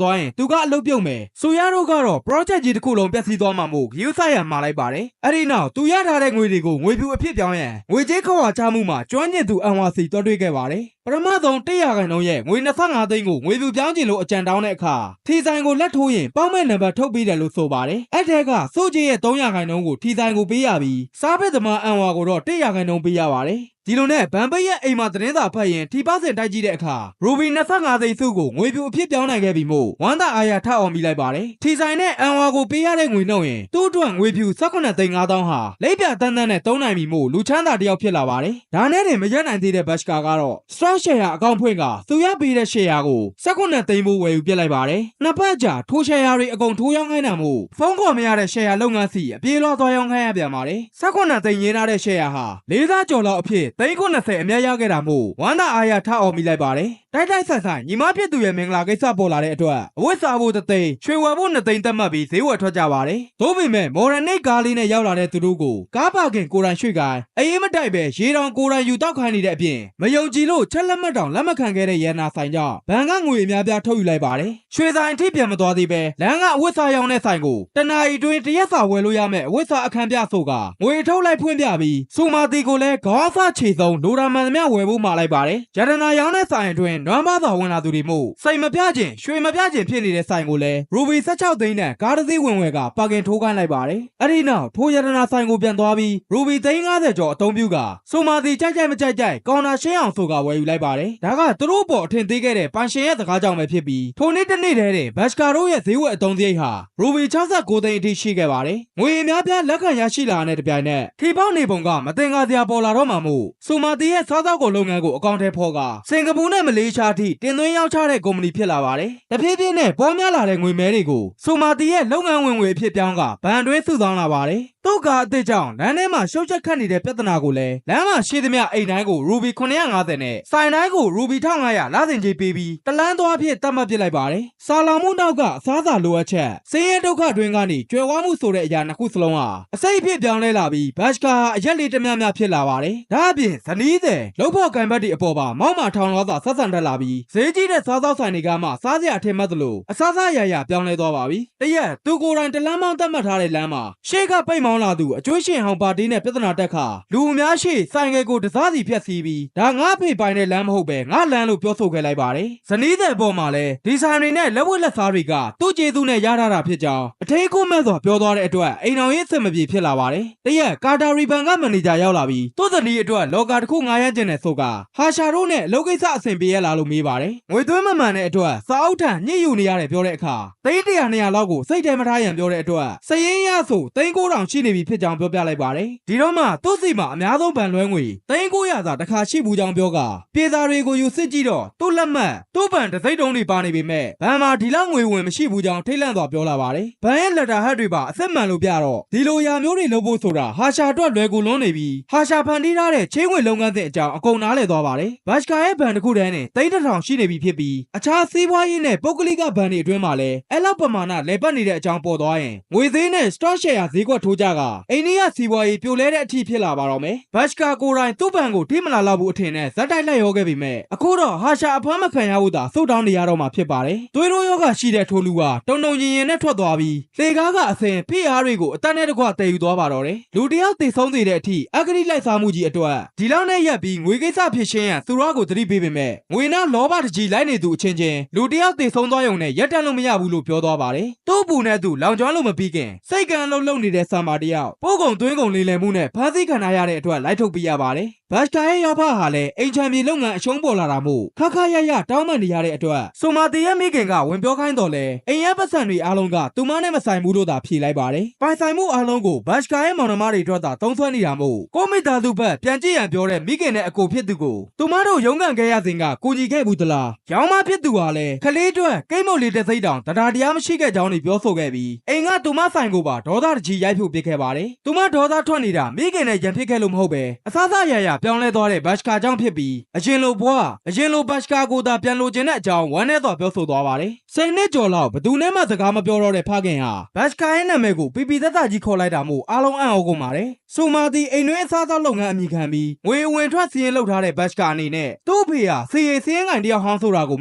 သွားရင်သူကအလုပ်ပြုတ်မယ်စူရတို့ကတော့ project ကြီးတစ်ခုလုံးပျက်စီးသွားမှာမို့ဂရုစိုက်ရမှာလိုက်ပါတယ်အဲ့ဒီနောက်သူရထားတဲ့ငွေတွေကိုငွေဖြူအဖြစ်ပြောင်းရန်ငွေကြေးခွာချမှုမှာကျွမ်းကျင်သူအန်ဝါစီတွဲတွေ့ခဲ့ပါတယ်ပထမဆုံး100ခိုင်နှုန်းရဲ့ငွေ25သိန်းကိုငွေဖြူပြောင်းကျင်လို့အကြံတောင်းတဲ့အခါထီဆိုင်ကိုလက်ထိုးရင်ပေါက်မဲ့နံပါတ်ထုတ်ပေးတယ်လို့ဆိုပါတယ်အဲ့ထဲကစိုးကြီးရဲ့300ခိုင်နှုန်းကိုထီဆိုင်ကိုပေးရပြီးစားဖက်သမားအန်ဝါကိုတော့100ခိုင်နှုန်းပေးရပါတယ်ဒီလိုနဲ့ဗန်ပိတ်ရဲ့အိမ်မှာသတင်းစာဖတ်ရင်ထီပါစင်တိုက်ကြည့်တဲ့အခါ Ruby 25သိန်းစုကိုငွေဖြူအဖြစ်ပြောင်းနိုင်ခဲ့ပြီမို့ဝမ်းသာအားရထအောင်မိလိုက်ပါတယ်ထီဆိုင်နဲ့အန်ဝါကိုပေးရတဲ့ငွေနှုန်းရင်သူ့အတွက်ငွေဖြူ18သိန်း5000ဟာလိပ်ပြတန်းတန်းနဲ့သုံးနိုင်ပြီမို့လူချမ်းသာတယောက်ဖြစ်လာပါတယ်ဒါနဲ့တင်မရက်နိုင်သေးတဲ့ဘတ်စကာကတော့ Stock Share အကောင့်ဖွင့်ကသူရပေးတဲ့ share ကို18သိန်းမို့ဝယ်ယူပြစ်လိုက်ပါတယ်နှစ်ပတ်ကြာထိုး share တွေအကုန်ထိုးရောင်းခိုင်းတာမို့ဖုန်းခေါ်မရတဲ့ share လုပ်ငန်းစီအပြေးလွှားသွားရောင်းခိုင်းရပြန်ပါတယ်18သိန်းရင်းထားတဲ့ share ဟာ၄သားကျော်လောက်အဖြစ်သိန်း90အမြတ်ရခဲ့တာမို့ဝမ်းသာအားရထအောင်မိလိုက်ပါတယ်တိုက်ဆိုင်ညီမဖြစ်သူရဲ့မင်္ဂလာကိစ္စပေါ်လာတဲ့အတွက်အဝတ်စားဖို့3သိန်းရွှေဝယ်ဖို့2သိန်းသတ်မှတ်ပြီးဈေးဝယ်ထွက်ကြပါတယ်သို့ပေမဲ့မော်ဒန်နိတ်ကားလေးနဲ့ရောက်လာတဲ့သူတို့ကိုကားပါကင်ကိုယ်တိုင်ရွှေ့ကိုင်းအေးမတိုက်ပဲရေတောင်ကိုယ်တိုင်ယူတောက်ခိုင်းနေတဲ့အပြင်မယုံကြည်လို့ချက်လက်မှတ်တောင်လက်မခံခဲ့တဲ့ရန်နာဆိုင်ကြောင့်ဘဏ်ကငွေအများပြားထုတ်ယူလိုက်ပါတယ်ရွှေဆိုင်အထိပြန်မသွားသေးပဲလမ်းကအဝတ်စားရောင်းတဲ့ဆိုင်ကိုတနာရီတွင်တရက်စာဝယ်လို့ရမယ်အဝတ်စားအခန်းပြဆိုကငွေထုတ်လိုက်ဖွင့်ပြပြီးစူမာတီကိုလည်းခေါင်းစားခြေဆုံးလိုရာမှန်သမျှဝယ်ဖို့မှာလိုက်ပါတယ်ရတနာရောင်းတဲ့ဆိုင်အတွင်းနွမ်းပါးစွာဝင်လာသူတွေမို့စိတ်မပြခြင်းရွှေမပြခြင်းဖြစ်နေတဲ့ဆိုင်ကိုလည်း Ruby 16သိန်းနဲ့ကားတစ်စီးဝင်ဝယ်ကပါကင်ထိုးခိုင်းလိုက်ပါတယ်အဲ့ဒီနောက်ထိုရတနာဆိုင်ကိုပြန်သွားပြီး Ruby 350ကျော်အသုံးပြုကစူမာတီကြိုက်မကြိုက်ကောင်တာရှင်းအောင်ဆိုကဝယ်ယူလိုက်ပါတယ်ဒါကသူတို့ပေါ်အထင်သေးခဲ့တဲ့ပန်ရှင်ရဲ့စကားကြောင့်ပဲဖြစ်ပြီးထိုနေ့တစ်နေ့တည်းဘတ်စကာတို့ရဲ့ဈေးဝယ်အသုံးစရိတ်ဟာ Ruby 69သိန်းအထိရှိခဲ့ပါတယ်ငွေအများပြားလက်ခံရရှိလာတဲ့တပြိုင်နက်ထီပေါက်နေပုံကမတင်ကားစရာပေါ်လာတော့မှမို့စူမာတီရဲ့စားသောက်ကုန်လုပ်ငန်းကိုအကောင့်ထဲဖော်ကစင်ကာပူနဲ့မလေးရှားထိတင်သွင်းရောင်းချတဲ့ကုမ္ပဏီဖြစ်လာပါတယ်တဖြည်းဖြည်းနဲ့ပေါ်များလာတဲ့ငွေမဲတွေကိုစူမာတီရဲ့လုပ်ငန်းဝင်ငွေအဖြစ်ပြောင်းကဘဏ်တွင်းစုဆောင်းလာပါတယ်တုတ်ကအသစ်ကြောင့်လမ်းထဲမှာရှုပ်ချက်ခတ်နေတဲ့ပြဿနာကိုလည်းလမ်းမှာရှိသမျှအိမ်တိုင်းကို Ruby 950နဲ့ဆိုင်တိုင်းကို Ruby 1500လစဉ်ကြေးပေးပြီးတလန်းသွားအဖြစ်တတ်မှတ်ပစ်လိုက်ပါတယ်စာလောင်မှုနောက်ကအစားအစာလိုအပ်ချက်ဆင်းရဲဒုက္ခတွင်ကနေကြွယ်ဝမှုဆိုတဲ့အရာနှစ်ခုစလုံးဟာအစိတ်အဖြစ်ပြောင်းလဲလာပြီးဘတ်စကာအရက်လေးတများများဖြစ်လာပါတယ်ဒါအပြင်ဇနီးတဲ့လုပ်ဖို့ကံဘတ်တွေအပေါ်ပါမောက်မာထောင်လောသာဆက်ဆံတက်လာပြီးဈေးကြီးတဲ့စားသောက်ဆိုင်တွေကမှစားစရာအထင်မှတ်သလိုအစားစားရပြောင်းလဲသွားပါပြီတရက်သူကိုယ်တိုင်တလန်းမောင်းတတ်မှတ်ထားတဲ့လမ်းမှာရှေ့ကပိတ်မောင်းလာသူအကျွေးရှင်ဟောင်ပါတီးနဲ့ပြဿနာတက်ခါလူအများရှိဆိုင်ငယ်ကိုတစားစီဖြတ်စီးပြီးဒါငါဖေပိုင်တဲ့လမ်းမဟုတ်ပဲငါလမ်းလို့ပြောဆိုခဲ့လိုက်ပါတယ်ဇနီးတဲ့ပေါ်မှာလဲဒီဆိုင်တွေနဲ့လက်ဝတ်လက်စားတွေကသူ့ကျေးဇူးနဲ့ရထားတာဖြစ်ကြောင်းအထည်ကိုမဲ့စွာပြောသွားတဲ့အတွက်အိမ်တော်ရေးအဆင်မပြေဖြစ်လာပါတယ်တရက်ကာတာရီဘန်ကမန်နေဂျာရောက်လာပြီးသူ့ဇနီးအတွက်လော်ကာတစ်ခုငားရမ်းကျင်တဲ့ဆိုကဟာရှာတို့နဲ့အလုပ်ကိစ္စအဆင်ပြေရလားလို့မေးပါတယ်ငွေသွင်းမမှန်တဲ့အတွက်စာအုပ်ထံညှိယူနေရတယ်ပြောတဲ့အခါသိန်း100 200လောက်ကိုစိတ်ထဲမထားရန်ပြောတဲ့အတွက်စည်ရင်းရဆိုသိန်း9000ရှိနေပြီဖြစ်ကြောင်းပြောပြလိုက်ပါတယ်ဒီတော့မှသူ့စီမှာအများဆုံးဗန်လွဲငွေသိန်း900သာတစ်ခါရှိဘူးကြောင်းပြောကပြေစာတွေကိုယူစစ်ကြည့်တော့သူ့လက်မှတ်သူ့ဗန်တစ်စိတ်တုံးတွေပါနေပေမဲ့ဗန်မှာဒီလောက်ငွေဝင်မရှိဘူးကြောင်းထိတ်လန့်စွာပြောလာပါတယ်ဗန်ရဲ့လက်တာဟတ်တွေပါအစ်စ်မှန်လို့ပြတော့ဒီလိုရာမျိုးတွေလုပ်ဖို့ဆိုတာဟာရှာအတွက်လွယ်ကူလွန်းနေပြီးဟာရှာဖန်တီးထားတဲ့ချင်းငွေလုပ်ငန်းစဉ်အကြောင်းအကုန်နားလည်သွားပါတယ်ဘတ်စကာရဲ့ဗန်တစ်ခုတည်းနဲ့သိန်း1000ရှိနေပြီဖြစ်ပြီးအခြားစီးပွားရေးနဲ့ပုဂ္ဂလိကဗန်တွေအတွင်းမှာလည်းအဲ့လောက်ပမာဏလဲပတ်နေတဲ့အကြောင်းပေါ်သွားရင်ငွေသေးနဲ့ stock share ဈေးကွက်ထိုးကြကအိန္ဒိယစီးပွားရေးပြိုလဲတဲ့အထိဖြစ်လာပါတော့မယ်ဘတ်စကာကိုယ်တိုင်သူ့ဗန်ကိုထိမလာလောက်ဘူးအထင်နဲ့ဇက်တိုက်လက်ရောခဲ့ပြီမဲ့အခုတော့ဟာရှာအဖမ်းမခံရဘူးသာစုတောင်းနေရတော့မှာဖြစ်ပါတယ်သွေးတိုးယောဂရှိတဲ့ထိုးလူကတုံတုံရင်ရင်နဲ့ထွက်သွားပြီးလေကားကအစင်ဖိအားတွေကိုအတက်နဲ့တကွတည်ယူသွားပါတော့တယ်လူတယောက်သေဆုံးသေးတဲ့အထိအဂတိလိုက်စားမှုကြီးအတွက်ဒီလောက်နဲ့ရက်ပြီးငွေကိစ္စဖြစ်ရှင်းရန်သူတော်ကိုသတိပေးပေမဲ့ငွေနောက်လောဘတကြီးလိုက်နေသူအချင်းချင်းလူတယောက်သေဆုံးသွားရုံနဲ့ရက်တန့်လို့မရဘူးလို့ပြောသွားပါတယ်သူ့ပူနဲ့သူလောင်ကျွမ်းလို့မပြီးခင်စိတ်ကံလုံးလုံးနေတဲ့ဆံပါ တယောက်ပို့ကုန်သွင်းကုန်လေးလည်မှုနဲ့ဖမ်းဆီးခံရတဲ့အတွက်လိုက်ထုတ်ပေးရပါတယ်ဘတ်စကာရဲ့ရောက်ဖဟာလည်းအိမ်ချမ်းပြည်လုပ်ငန်းအရှုံးပေါ်လာတာမို့ခခရရတောင်းပန်နေရတဲ့အတွက်ဆိုမာတီရဲ့မိခင်ကဝင်ပြောခိုင်းတော်လဲအိမ်ရပတ်စံတွေအားလုံးကသူမနဲ့မဆိုင်ဘူးလို့သာဖြေလိုက်ပါတယ်ပိုင်ဆိုင်မှုအားလုံးကိုဘတ်စကာရဲ့မောင်နှမတွေအတွက်သာသုံးစွဲနေတာမို့ကိုမိသားစုဘက်ပြန်ကြည့်ရန်ပြောတဲ့မိခင်နဲ့အကိုဖြစ်သူကိုသူမတို့ရုန်းကန်ခဲ့ရစဉ်ကကိုကြီးခဲ့ဘူးသလားရောင်းမဖြစ်သူဟာလည်းခလေးအတွက်ကိတ်မုတ်လေးတစ်စိတ်တောင်တရားမရှိခဲ့ကြောင်းပြောဆိုခဲ့ပြီးအိမ်ကသူမဆိုင်ကိုပါဒေါသတကြီးရိုက်ဖြုတ်ပစ်ခဲ့ပါတယ်သူမဒေါသထွက်နေတာမိခင်နဲ့ရန်ဖြစ်ခဲ့လို့မဟုတ်ပဲအဆအရရပြောင်းလဲသွားတဲ့ဘတ်စကာကြောင့်ဖြစ်ပြီးအရင်လိုဘွားအရင်လိုဘတ်စကာကိုသာပြန်လိုချင်တဲ့အကြောင်းဝမ်းနဲ့တော့ပြောဆိုသွားပါတယ်စိတ်နဲ့ကြော်လောက်ဘသူနဲ့မှစကားမပြောတော့တဲ့ဖခင်ဟာဘတ်စကာရဲ့နာမည်ကိုပီပီသက်သက်ကြီးခေါ်လိုက်တာမို့အားလုံးအံ့ဩကုန်ပါတယ်ဆိုမာတီအိမ်တွင်းအစားအသောက်လုပ်ငန်းအမိခံပြီးငွေဝင်ထွက်စီးရင်လုပ်ထားတဲ့ဘတ်စကာအနေနဲ့သူ့အဖေဟာစီရင်စင်းငိုင်တယောက်ဟောင်းဆိုတာကို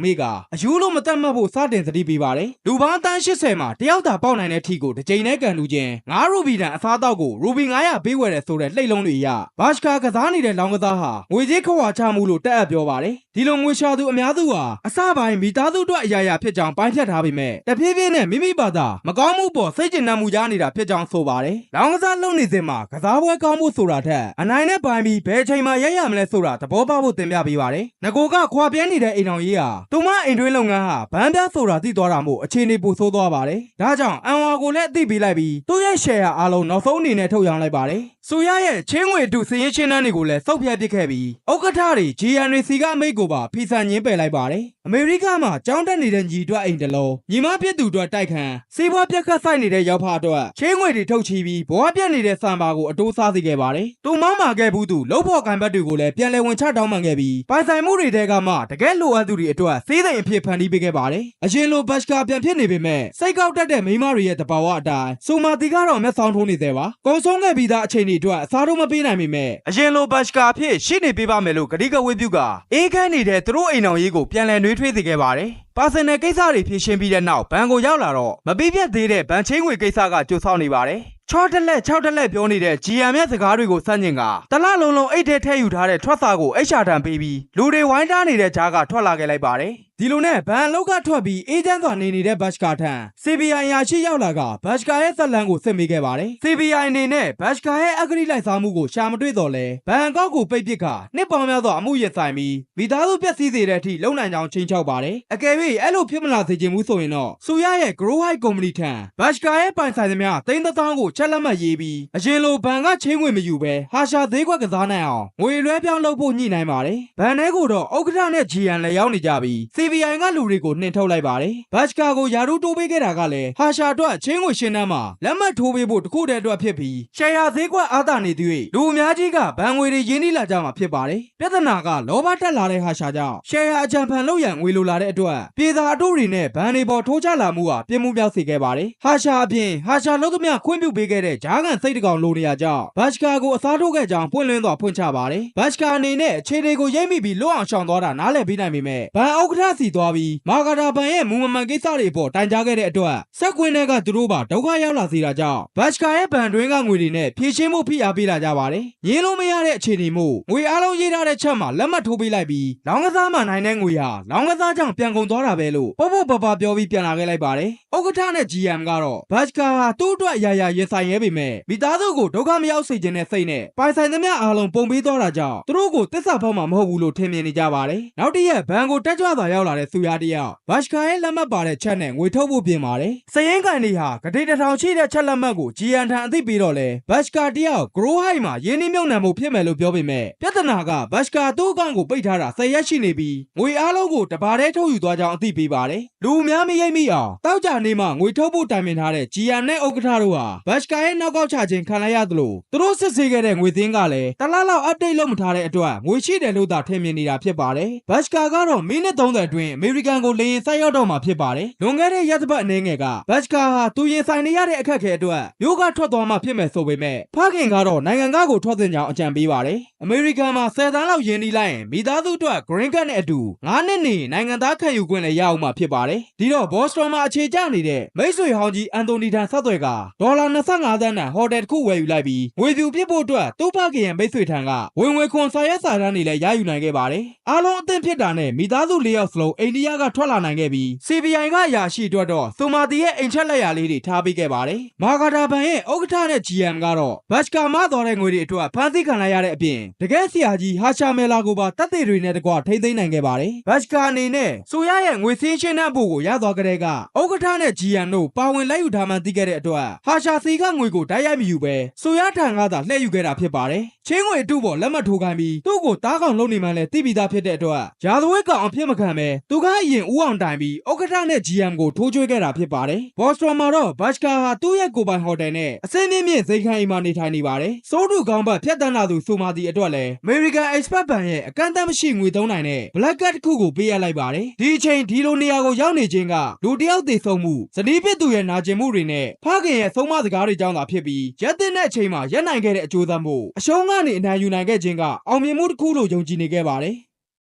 မေ့ကအယူလို့မတတ်မှတ်ဖို့စတင်သတိပေးပါတယ်လူပေါင်းတန်း80မှာတယောက်သာပေါက်နိုင်တဲ့ထီကိုတစ်ကြိမ်နဲ့ကန်လူချင်း9ရူဘီတန်အစားအသောက်ကိုရူဘီ900ပေးဝယ်တယ်ဆိုတဲ့လှိတ်လုံးတွေအရဘတ်စကာကစားနေတဲ့လောင်းကစားဟာငွေကြေးခွာချမှုလို့တက်အပ်ပြောပါတယ်ဒီလိုငွေရှာသူအများစုဟာအစပိုင်းမိသားစုအတွက်အရာရာဖြစ်ကြောင်းပိုင်းဖြတ်ထားပေမဲ့တဖြည်းဖြည်းနဲ့မိမိဘာသာမကောင်းမှုပေါ်စိတ်ကျဉ်နှံမှုရနေတာဖြစ်ကြောင်းဆိုပါတယ်လောင်းကစားလုပ်နေစဉ်မှာကစားပွဲကောင်းမှုဆိုတာထက်အနိုင်နဲ့ပိုင်းပြီးဘယ်ချိန်မှရရမလဲဆိုတာသဘောပေါက်ဖို့တင်ပြပေးပါတယ်ငကိုကခွာပြဲနေတဲ့အိမ်တော်ကြီးဟာသူမအိမ်တွင်းလုပ်ငန်းဟာဗန်းပြဆိုတာသိသွားတာမို့အခြေအနေပိုဆိုးသွားပါတယ်ဒါကြောင့်အန်ဝါကိုလည်းအသိပေးလိုက်ပြီးသူ့ရဲ့ share အားလုံးနောက်ဆုံးအနေနဲ့ထုတ်ရောင်းလိုက်ပါတယ်ဆိုရရဲ့ချင်းငွေတူစည်ရင်ချင်းနှန်းတွေကိုလည်းစုပ်ပြတ်ပစ်ခဲ့ပြီးဥက္ကဋ္ဌတွေ GN တွေစီကအမိတ်ကိုပါဖီဆန်ညင်းပယ်လိုက်ပါတယ်အမေရိကမှာကြောင်းတက်နေတဲ့ညီအတွက်အိမ်တလုံးညီမပြစ်သူအတွက်တိုက်ခန်းစီးပွားပြက်ခတ်ဆိုင်နေတဲ့ရောက်ဖအတွက်ချင်းငွေတွေထုတ်ချီပြီးဘဝပြက်နေတဲ့စံပါကိုအတိုးစားစေခဲ့ပါတယ်သူမောင်းမာခဲ့ဘူးသူလှုပ်ဖို့ကန်ဘတ်တွေကိုလည်းပြန်လည်ဝင်ချတောင်းပန်ခဲ့ပြီးပိုင်ဆိုင်မှုတွေတဲကမှတကယ်လိုအပ်သူတွေအတွက်စေးစိမ်အဖြစ်ဖန်တီးပေးခဲ့ပါတယ်အရင်လိုဘတ်စကာပြန်ဖြစ်နေပေမဲ့စိတ်ကောက်တက်တဲ့မိန်းမတွေရဲ့တဘာဝအတိုင်းဆိုမာတီကတော့မျက်စောင်းထိုးနေသေးပါကုံဆုံးခဲ့ပြီးသားအချိန်တွေအတွက်အစားထိုးမပေးနိုင်ပေမဲ့အရင်လိုဘတ်စကာအဖြစ်ရှိနေပေးပါမယ်လို့ဂတိကဝတ်ပြုကအေးခမ်းနေတဲ့သူတို့အိမ်တော်ကြီးကိုပြန်လည်နှွေးထွေးစေခဲ့ပါတယ်ပါစနယ်ကိစ္စတွေဖြေရှင်းပြီးတဲ့နောက်ဘဏ်ကိုရောက်လာတော့မပြီးပြတ်သေးတဲ့ဘဏ်ချင်းငွေကိစ္စကကြိုးဆောင်နေပါတယ်6တက်လက်ပြောနေတဲ့ GM ရဲ့စကားတွေကိုစန့်ကျင်ကတလလုံးလုံးအိတ်ထဲထည့်ယူထားတဲ့ထွက်စာကိုအိတ်ရှာတံပေးပြီးလူတွေဝိုင်းတားနေတဲ့ကြားကထွက်လာခဲ့လိုက်ပါတယ်ဒီလိုနဲ့ဘဏ်အလုပ်ကထွက်ပြီးအေဂျင့်စွာနေတဲ့ဘတ်စကာထံ CBI အရာရှိရောက်လာကဘတ်စကာရဲ့ဇက်လန်းကိုစစ်မေးခဲ့ပါတယ် CBI အနေနဲ့ဘတ်စကာရဲ့အဂရိလိုက်စားမှုကိုရှာမတွေ့တော့လဲဘဏ်အကောက်ကိုပိတ်ပစ်ကနှစ်ပေါင်းများစွာအမှုရင်ဆိုင်ပြီးမိသားစုပျက်စီးစေတဲ့အထိလုံနိုင်ကြောင်းချိန်ချောက်ပါတယ်အကယ်၍အဲ့လိုဖြစ်မလာစေချင်ဘူးဆိုရင်တော့ဆူရရဲ့ Grow High Company ထံဘတ်စကာရဲ့ပိုင်ဆိုင်သမျှ3,000ကိုချက်လက်မှတ်ရေးပြီးအရင်လိုဘဏ်ကချင်းငွေမယူပဲဟာရှာသေးခွက်ကစားနိုင်အောင်ငွေလွှဲပြောင်းလုပ်ဖို့ညှိနှိုင်းပါတယ်ဘဏ်ထဲကိုတော့ဥက္ကဋ္ဌနဲ့ GN လည်းရောက်နေကြပြီး CBI ကလူတွေကိုနှင်ထုတ်လိုက်ပါတယ်ဘတ်စကာကိုယာရုတိုးပေးခဲ့တာကလည်းဟာရှာအတွက်ချင်းငွေရှင်းနှမ်းမှာလက်မှတ်ထိုးပေးဖို့တခုတည်းအတွက်ဖြစ်ပြီးရှယ်ယာဈေးကွက်အားသာနေသည်လူအများကြီးကဘဏ်ငွေတွေရင်းနှီးလာကြမှာဖြစ်ပါတယ်ပြဿနာကလောဘတက်လာတဲ့ဟာရှာကြောင့်ရှယ်ယာအကြံဖန်လုပ်ရန်ငွေလိုလာတဲ့အတွက်ပြည်သာအတို့တွေနဲ့ဘဏ်တွေပေါ်ထိုးချလာမှုဟာပြင်းမှုပြောက်စေခဲ့ပါတယ်ဟာရှာအပြင်ဟာရှာလုံးသမျှခွင့်ပြုပေးခဲ့တဲ့ဂျားကန်စိတ်တကောင်လိုနေရကြောင်းဘတ်စကာကိုအစားထိုးခဲ့ကြောင်းပွင့်လင်းစွာဖွင့်ချပါတယ်ဘတ်စကာအနေနဲ့အခြေတွေကိုရိပ်မိပြီးလွတ်အောင်ရှောင်သွားတာနားလည်ပေးနိုင်ပေမဲ့ဘဏ်ဥက္ကဋ္ဌစီသွားပြီးမာကာတာဘဏ်ရဲ့မူမမှန်ကိစ္စတွေပေါ်တိုင်ကြားခဲ့တဲ့အတွက်စက်ကွင်းတွေကသူတို့ပါဒုက္ခရောက်လာစေတာကြောင့်ဘတ်စကာရဲ့ဘဏ်တွင်းကငွေတွေနဲ့ဖြည့်ရှင်းမှုဖိအားပေးလာကြပါတယ်ငင်းလို့မရတဲ့အခြေအနေမို့ငွေအားလုံးရေးထားတဲ့ချက်မှာလက်မှတ်ထိုးပေးလိုက်ပြီးလောင်းကစားမှနိုင်တဲ့ငွေဟာလောင်းကစားကြောင့်ပြန်ကုန်သွားတာပဲလို့ပေါ့ပပပြောပြီးပြန်လာခဲ့လိုက်ပါတယ်ဥက္ကဋ္ဌနဲ့ GM ကတော့ဘတ်စကာဟာသူ့အတွက်အရာရာရင်ဆိုင်ရဲပေမဲ့မိသားစုကိုဒုက္ခမရောက်စေခြင်းနဲ့စိတ်နဲ့ပိုင်ဆိုင်သမျှအားလုံးပုံပေးသွားတာကြောင့်သူတို့ကိုတစ္ဆာဖောက်မှာမဟုတ်ဘူးလို့ထင်မြင်နေကြပါတယ်နောက်တစ်ရက်ဘဏ်ကိုတက်ကြွစွာရောက်လာတဲ့သူရတယောက်ဘတ်စကာရဲ့လက်မှတ်ပါတဲ့ချက်နဲ့ငွေထုတ်ဖို့ပြင်ပါတယ်စရင်ကန်တွေဟာဂတိ1000ရှိတဲ့ချက်လက်မှတ်ကို GN ထံအသိပေးတော့လဲဘတ်စကာတယောက် Grow High မှာရင်းနှီးမြှုပ်နှံမှုဖြစ်မယ်လို့ပြောပေမဲ့ပြဿနာကဘတ်စကာသူ့အကောင့်ကိုပိတ်ထားတာ10ရက်ရှိနေပြီးငွေအားလုံးကိုတပါးတည်းထုတ်ယူသွားကြောင်းအသိပေးပါတယ်လူအများမရိပ်မိအောင်တောက်ကြနေမှငွေထုတ်ဖို့တိုင်ပင်ထားတဲ့ GN နဲ့ဥက္ကဋ္ဌတို့ဟာဘတ်စကာရဲ့နောက်ကောက်ချခြင်းခံလိုက်ရသလိုသူတို့စစ်ဆေးခဲ့တဲ့ငွေသင်းကလည်းတလားလောက် update လုပ်မထားတဲ့အတွက်ငွေရှိတယ်လို့သာထင်မြင်နေတာဖြစ်ပါတယ်ဘတ်စကာကတော့မိနစ်30အတွင်းအမေရိကန်ကိုလေယာဉ်ဆိုက်ရောက်တော့မှာဖြစ်ပါတယ်လွန်ခဲ့တဲ့ရက်သပတ်အနေငယ်ကဘတ်စကာဟာသူရင်ဆိုင်နေရတဲ့အခက်အခဲအတွက်မြို့ကထွက်သွားမှဖြစ်မယ်ဆိုပေမဲ့ဖခင်ကတော့နိုင်ငံကားကိုထွက်သင့်ကြောင်းအကြံပေးပါတယ်အမေရိကန်မှာ10သန်းလောက်ယင်းနှီးလိုက်ရင်မိသားစုအတွက် Green Card နဲ့အတူ9နှစ်နေနိုင်ငံသားခံယူခွင့်လည်းရအောင်မှာဖြစ်ပါတယ်ဒီတော့ Boston မှာအခြေကျ နေတဲ့မိတ်ဆွေဟောင်းကြီးအန်တိုနီထံဆက်သွယ်ကဒေါ်လာ25သန်းတန်ဟိုတယ်တစ်ခုဝယ်ယူလိုက်ပြီးငွေပြူပြစ်ဖို့အတွက်သူ့ဖခင်ရဲ့မိတ်ဆွေထံကဝင်ငွေခွန်စာရွက်စာတမ်းတွေလည်းရယူနိုင်ခဲ့ပါတယ်အားလုံးအသင့်ဖြစ်တာနဲ့မိသားစု၄ယောက်စလုံးအိန္ဒိယကထွက်လာနိုင်ခဲ့ပြီး CBI ကအရာရှိအတွက်တော့ဆိုမာတီရဲ့အိမ်ချက်လက်ရာလေးတွေထားပေးခဲ့ပါတယ်မာဂါဒါဘန်ရဲ့ဥက္ကဋ္ဌနဲ့ GM ကတော့ဘတ်စကာမသွားတဲ့ငွေတွေအတွက်ဖမ်းဆီးခံလိုက်ရတဲ့အပြင်တကယ်ဆရာကြီးဟာရှာမဲလာကိုပါတပ်တွေတွေနဲ့တကွထိမ့်သိမ်းနိုင်ခဲ့ပါတယ်ဘတ်စကာအနေနဲ့ဆိုရရဲ့ငွေစင်းရှင်းတဲ့ဖို့ကိုရသွားကြတဲ့ကဥက္ကဋ္ဌနဲ့ GM တို့ပါဝင်လက်ယူထားမှသိခဲ့တဲ့အတွက်ဟာရှာစီကငွေကိုတိုက်ရိုက်မယူပဲဆိုရထံကသာလှည့်ယူခဲ့တာဖြစ်ပါတယ်ချင်းငွေအတုပေါ်လက်မှတ်ထိုးခိုင်းပြီးသူ့ကိုတားကောင်လုပ်နေမှလည်းသိပြီးသားဖြစ်တဲ့အတွက်ရာဇဝတ်ကောင်အဖြစ်မခံပဲသူကအရင်ဦးအောင်တိုင်ပြီးဥက္ကဋ္ဌနဲ့ GM ကိုထိုးချွေးခဲ့တာဖြစ်ပါတယ်ဘော့စတော်မှာတော့ဘတ်စကာဟာသူ့ရဲ့ကိုယ်ပိုင်ဟိုတယ်နဲ့အစင်းမြင့်မြင့်ဇိမ်ခံအိမ်မှာနေထိုင်နေပါတယ်စိုးတူကောင်းဘက်ဖြတ်တန်းလာသူဆိုမာတီအတွက်လည်း American Express ဘဏ်ရဲ့အကန့်အသတ်မရှိငွေသုံးနိုင်တဲ့ Black Card တစ်ခုကိုပေးရလိုက်ပါတယ်ဒီအချိန်ဒီလိုနေရာကိုရောက်နေခြင်းကလူတစ်ယောက်သေဆုံးမှုဇနီးဖြစ်သူရဲ့နာကျင်မှုတွေနဲ့ဖခင်ရဲ့ဆုံးမစကားတွေကြောင့်သာဖြစ်ပြီးရက်တင်တဲ့အချိန်မှာရက်နိုင်ခဲ့တဲ့အကျိုးသက်မို့အရှုံးကနေအနိုင်ယူနိုင်ခဲ့ခြင်းကအောင်မြင်မှုတစ်ခုလို့ယုံကြည်နေခဲ့ပါတယ်